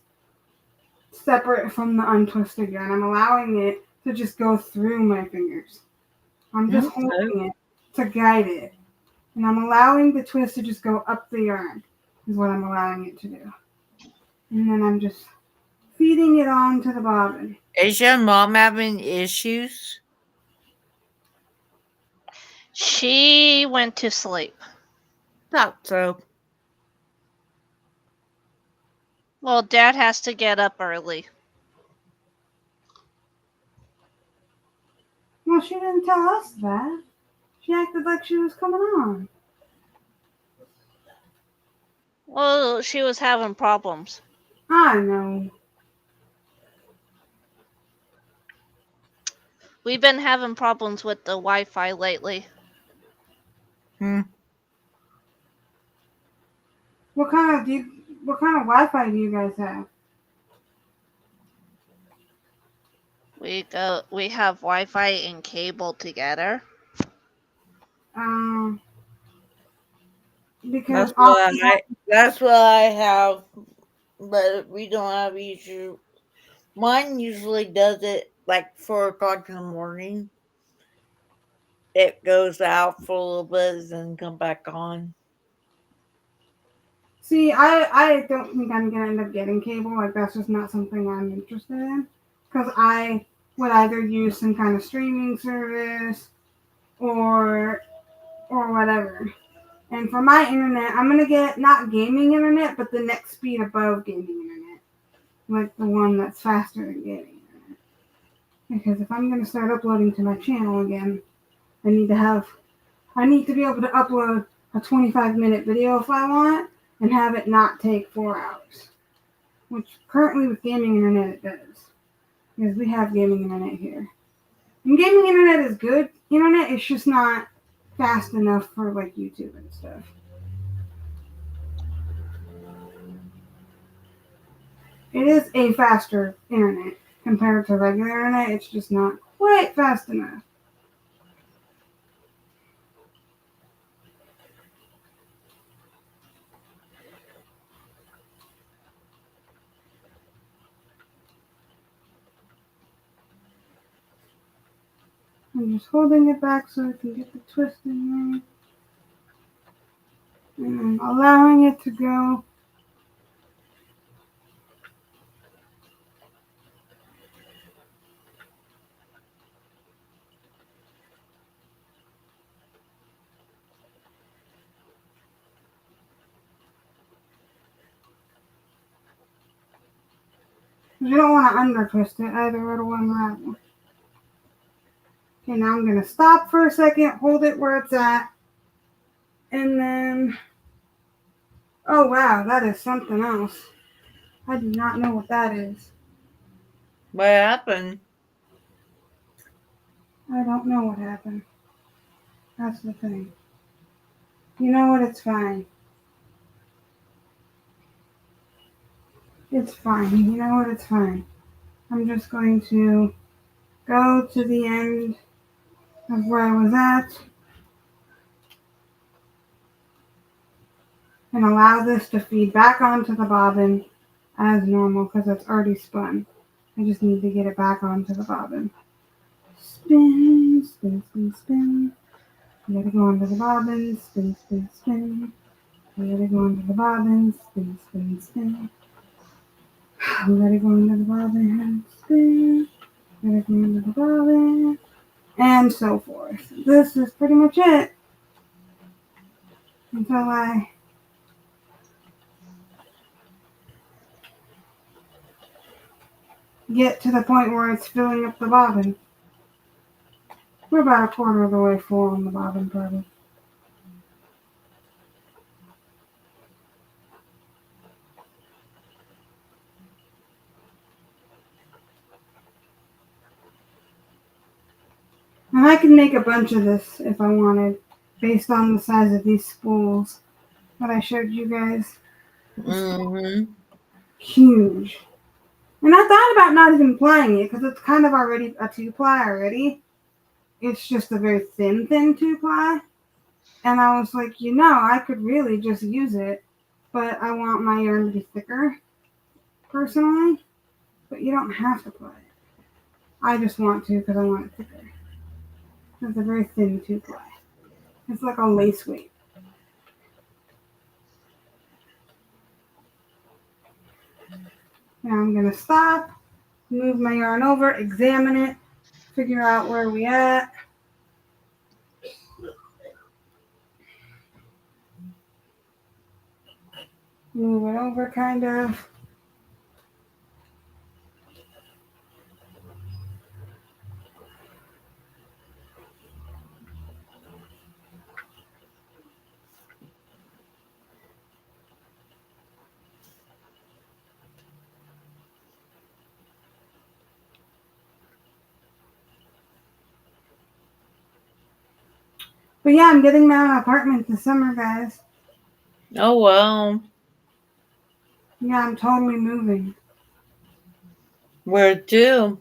separate from the untwisted yarn. I'm allowing it to just go through my fingers. I'm just holding it to guide it. And I'm allowing the twist to just go up the yarn is what I'm allowing it to do. And then I'm just feeding it on to the bobbin. Is your mom having issues? She went to sleep. Thought so. Well, Dad has to get up early. Well, she didn't tell us that. She acted like she was coming on. Well, she was having problems. I know. We've been having problems with the Wi-Fi lately. Hmm. What kind of Wi-Fi do you guys have? We have Wi-Fi and cable together. Um, That's because what I have, but we don't have issue. Mine usually does it like 4 o'clock in the morning. It goes out for a little bit and come back on. see, I don't think I'm gonna end up getting cable. Like that's just not something I'm interested in. Because I would either use some kind of streaming service or whatever. And for my internet, I'm gonna get not gaming internet, but the next speed above gaming internet, like the one that's faster than gaming internet. Because if I'm gonna start uploading to my channel again, I need to be able to upload a 25-minute video if I want, and have it not take 4 hours. Which currently with gaming internet it does, because we have gaming internet here. And gaming internet is good internet. It's just not fast enough for like YouTube and stuff. It is a faster internet compared to regular internet. It's just not quite fast enough. I'm just holding it back so I can get the twist in there. And I'm allowing it to go. You don't want to under twist it either, it'll unravel. Okay, now I'm going to stop for a second, hold it where it's at, and then, oh wow, that is something else. I do not know what that is. What happened? I don't know what happened. That's the thing. You know what? It's fine. It's fine. You know what? It's fine. I'm just going to go to the end of where I was at and allow this to feed back onto the bobbin as normal because it's already spun. I just need to get it back onto the bobbin. Spin, spin, spin, spin. Let it go onto the bobbin. Spin, spin, spin. Let it go onto the bobbin. Spin, spin, spin. Let it go into the bobbin. Spin. Let it go into the bobbin. And so forth. This is pretty much it until I get to the point where it's filling up the bobbin. We're about a quarter of the way full on the bobbin probably. And I can make a bunch of this if I wanted, based on the size of these spools that I showed you guys. Mm-hmm. Huge. And I thought about not even plying it because it's kind of already a 2-ply already. It's just a very thin 2-ply. And I was like, I could really just use it, but I want my yarn to be thicker, personally. But you don't have to ply it. I just want to because I want it thicker. It's a very thin 2-ply. It's like a lace weight. Now I'm going to stop, move my yarn over, examine it, figure out where we at. Move it over kind of. But yeah, I'm getting my own apartment this summer, guys. Oh, well. Yeah, I'm totally moving. Where to?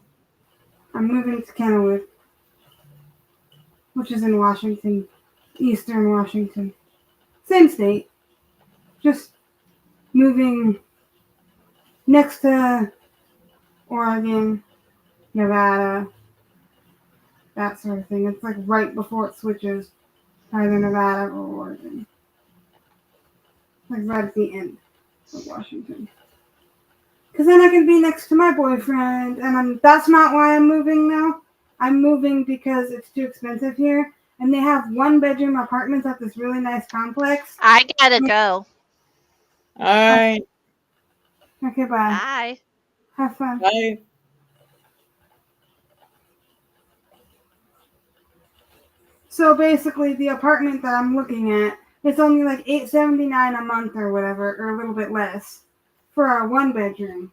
I'm moving to Kennewood, which is in Washington, Eastern Washington. Same state. Just moving next to Oregon, Nevada, that sort of thing. It's like right before it switches either Nevada or Oregon. Like right at the end of Washington. Because then I can be next to my boyfriend, and that's not why I'm moving now. I'm moving because it's too expensive here, and they have 1-bedroom apartments at this really nice complex. I gotta go. All right. Okay, bye. Bye. Have fun. Bye. So basically, the apartment that I'm looking at, it's only like $8.79 a month or whatever, or a little bit less, for a 1-bedroom.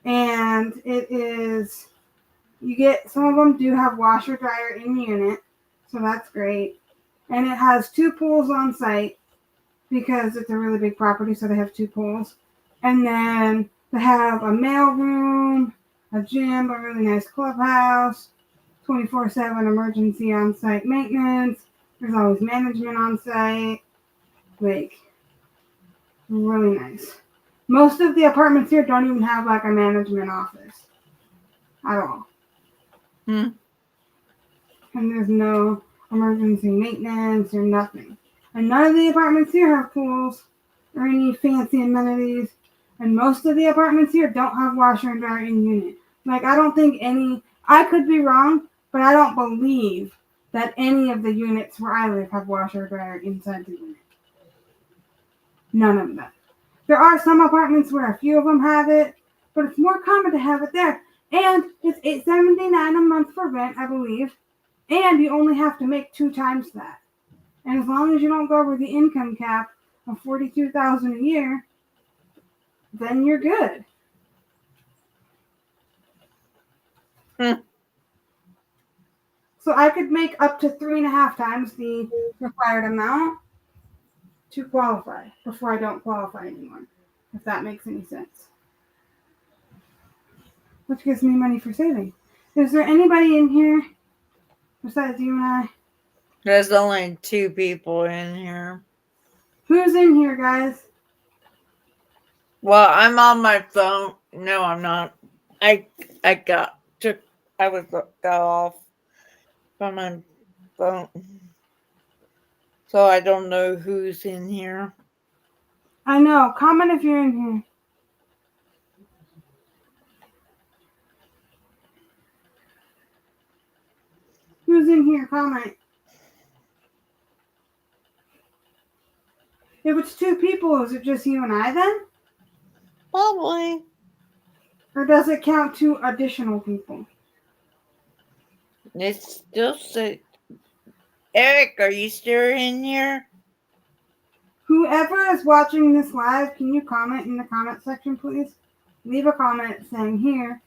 And it is, you get, some of them do have washer dryer in the unit, so that's great. And it has 2 pools on site because it's a really big property, so they have 2 pools. And then they have a mail room, a gym, a really nice clubhouse, 24/7 emergency on-site maintenance. There's always management on site. Like, really nice. Most of the apartments here don't even have like a management office at all. Hmm. And there's no emergency maintenance or nothing. And none of the apartments here have pools or any fancy amenities. And most of the apartments here don't have washer and dryer in unit. Like, I don't think any, I could be wrong, but I don't believe that any of the units where I live have washer and dryer inside the unit. None of them. There are some apartments where a few of them have it, but it's more common to have it there. And it's $8.79 a month for rent, I believe. And you only have to make 2 times that. And as long as you don't go over the income cap of $42,000 a year, then you're good. So I could make up to 3.5 times the required amount to qualify before I don't qualify anymore, if that makes any sense. Which gives me money for saving. Is there anybody in here besides you and I? There's only 2 people in here. Who's in here, guys? Well, I'm on my phone. No, I'm not. I was got off from my phone. So I don't know who's in here. I know. Comment if you're in here. Who's in here? Comment. If it's 2 people, is it just you and I then? Probably. Or does it count 2 additional people? It's still say, Eric, are you still in here? Whoever is watching this live, can you comment in the comment section, please? Leave a comment saying here.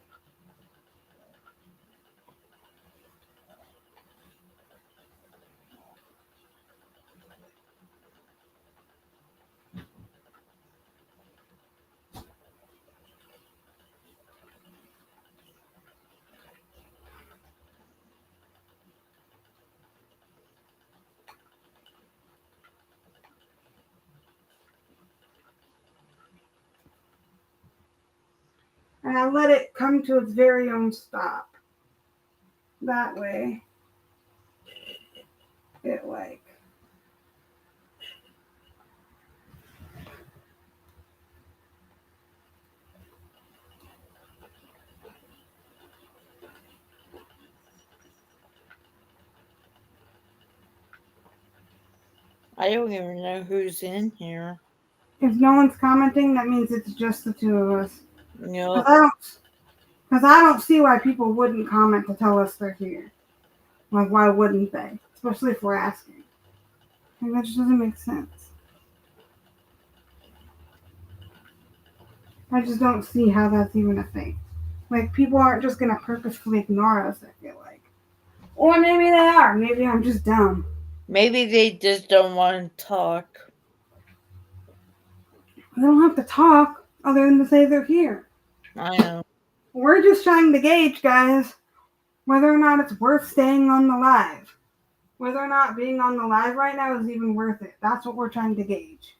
And I let it come to its very own stop. That way, it like. I don't even know who's in here. If no one's commenting, that means it's just the 2 of us. Yep. Because I don't see why people wouldn't comment to tell us they're here. Like, why wouldn't they? Especially if we're asking. Like, that just doesn't make sense. I just don't see how that's even a thing. Like, people aren't just going to purposefully ignore us, I feel like. Or maybe they are. Maybe I'm just dumb. Maybe they just don't want to talk. They don't have to talk other than to say they're here. I know. We're just trying to gauge, guys, whether or not it's worth staying on the live. Whether or not being on the live right now is even worth it. That's what we're trying to gauge.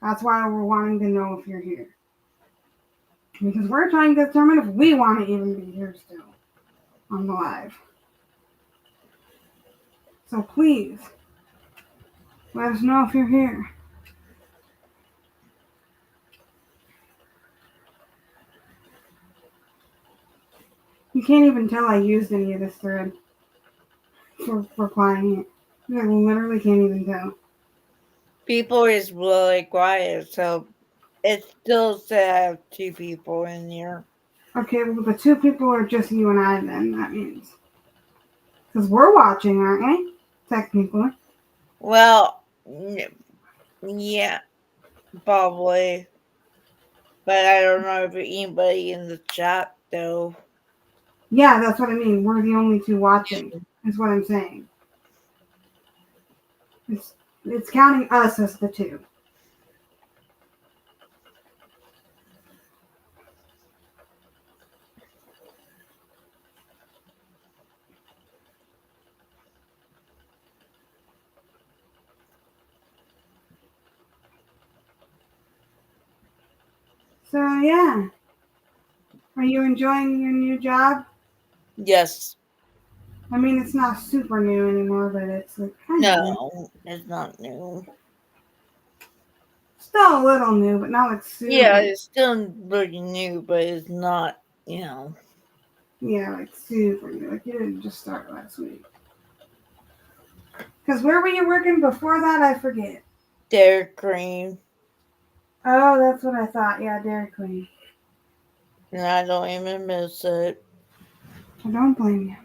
That's why we're wanting to know if you're here. Because we're trying to determine if we want to even be here still on the live. So please, let us know if you're here. You can't even tell I used any of this thread for replying it. You literally can't even tell. People is really quiet, so it still says I have 2 people in here. Okay, well, the 2 people are just you and I then, that means. Because we're watching, aren't we? Technically. Well, yeah, probably. But I don't know if anybody in the chat, though. Yeah, that's what I mean. We're the only 2 watching, is what I'm saying. It's counting us as the 2. So, yeah. Are you enjoying your new job? Yes. I mean, it's not super new anymore, but it's like kind of new. No, it's not new. Still a little new, but not like super. Yeah, it's still pretty new, but it's not, you know. Yeah, like super new. Like you didn't just start last week. Because where were you working before that? I forget. Dairy Cream. Oh, that's what I thought. Yeah, Dairy Queen. And I don't even miss it. I don't blame you.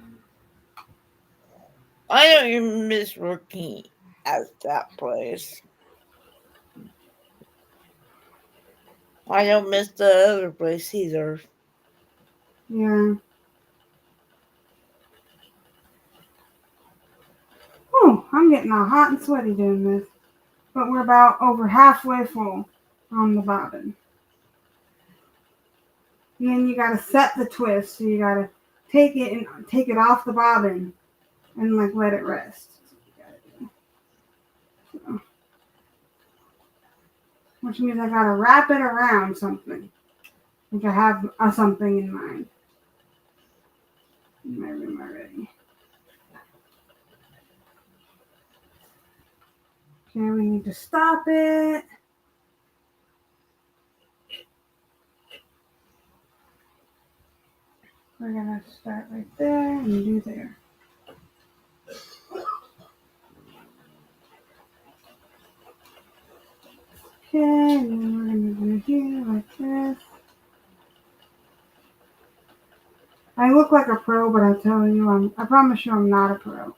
I don't even miss working at that place. I don't miss the other place either. Yeah. Oh, I'm getting all hot and sweaty doing this. But we're about over halfway full on the bobbin. And then you gotta set the twist. So you gotta take it off the bobbin and like let it rest. So, which means I gotta wrap it around something. Like I have something in mind. In my room already. Okay, we need to stop it. We're gonna start right there and do there. Okay, and then we're gonna do here like this. I look like a pro, but I tell you, I promise you I'm not a pro.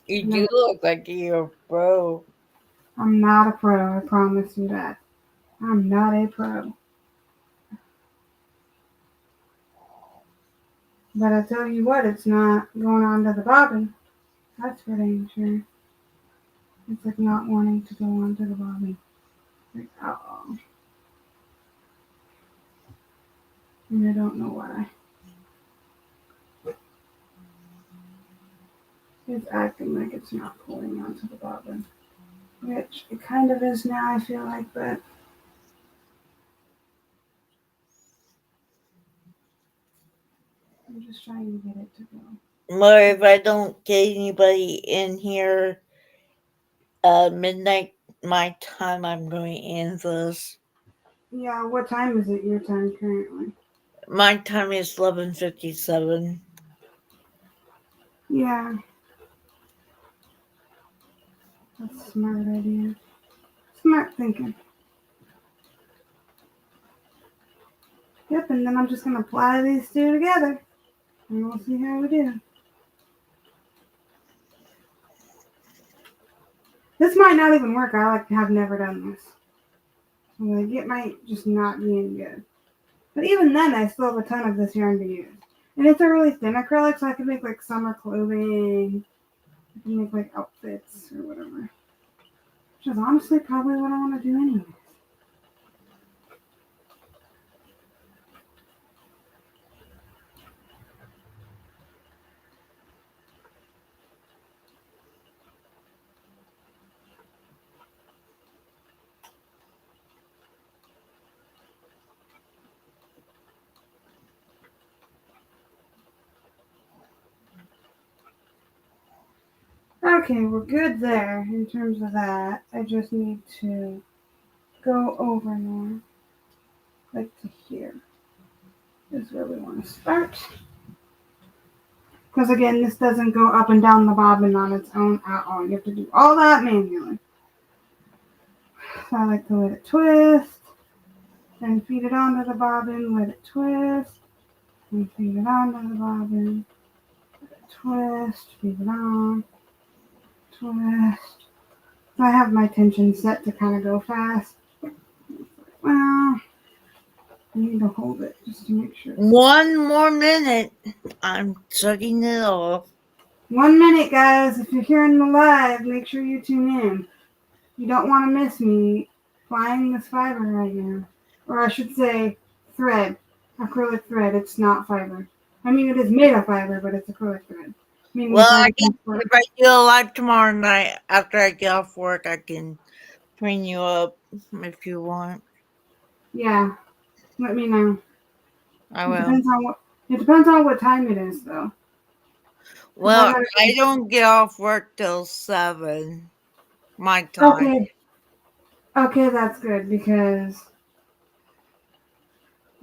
You do look like you're a pro. I'm not a pro, I promise you that. I'm not a pro. But I tell you what, it's not going on to the bobbin. That's for dang sure. It's like not wanting to go onto the bobbin. Like, uh-oh. And I don't know why. It's acting like it's not pulling onto the bobbin. Which it kind of is now, I feel like, but I'm just trying to get it to go. Well, if I don't get anybody in here midnight my time, I'm going to end this. Yeah, what time is it your time currently? My time is 11:57. Yeah. That's a smart idea. Smart thinking. Yep, and then I'm just going to apply these 2 together. And we'll see how we do. This might not even work. I have never done this. So like, it might just not be any good. But even then, I still have a ton of this yarn to use. And it's a really thin acrylic, so I can make like summer clothing I can make like outfits or whatever. Which is honestly probably what I want to do anyway. Okay, we're good there in terms of that. I just need to go over now. Like to here is where we want to start. Because again, this doesn't go up and down the bobbin on its own at all. You have to do all that manually. So I like to let it twist, then feed it onto the bobbin, let it twist, and feed it onto the bobbin, let it twist, feed it on, twist. So I have my tension set to kind of go fast. Well, I need to hold it just to make sure. 1 more minute. I'm shutting it off. 1 minute, guys. If you're hearing the live, make sure you tune in. You don't want to miss me flying this fiber right now. Or I should say thread. Acrylic thread. It's not fiber. I mean, it is made of fiber, but it's acrylic thread. Meaning Well, flying if I do a live tomorrow night after I get off work, I can bring you up if you want. Yeah. Let me know. I It will. depends on what time it is, though. Well, I don't get off work till 7 my time. Okay, that's good because.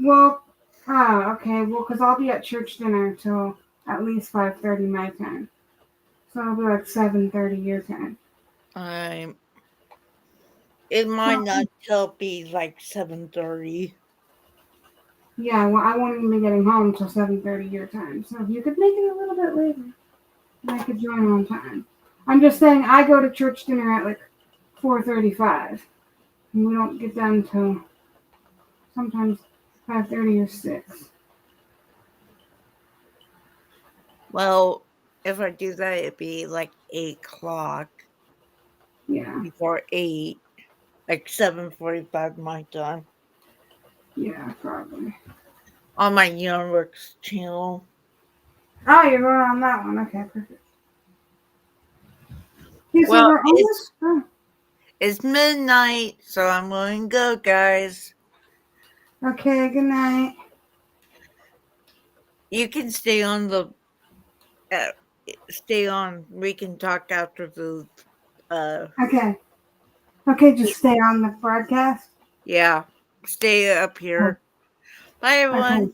Well, because I'll be at church dinner till at least 5:30 my time. So I'll be like 7:30 your time. It might not till be like 7:30. Yeah, well, I won't even be getting home till 7:30 your time. So if you could make it a little bit later, then I could join on time. I'm just saying I go to church dinner at like 4:35, and we don't get done till sometimes 5:30 or 6. Well, if I do that, it'd be like 8 o'clock. Yeah. Before 8, like 7:45 my time. Yeah, probably. On my Youngworks channel. Oh, you're going on that one. Okay, perfect. Okay, so Well, we're almost done. It's midnight, so I'm going to go, guys. Okay, good night. You can stay on the. Stay on. We can talk after the. Okay. Okay, just stay on the broadcast. Yeah. Stay up here. Bye, everyone. Okay.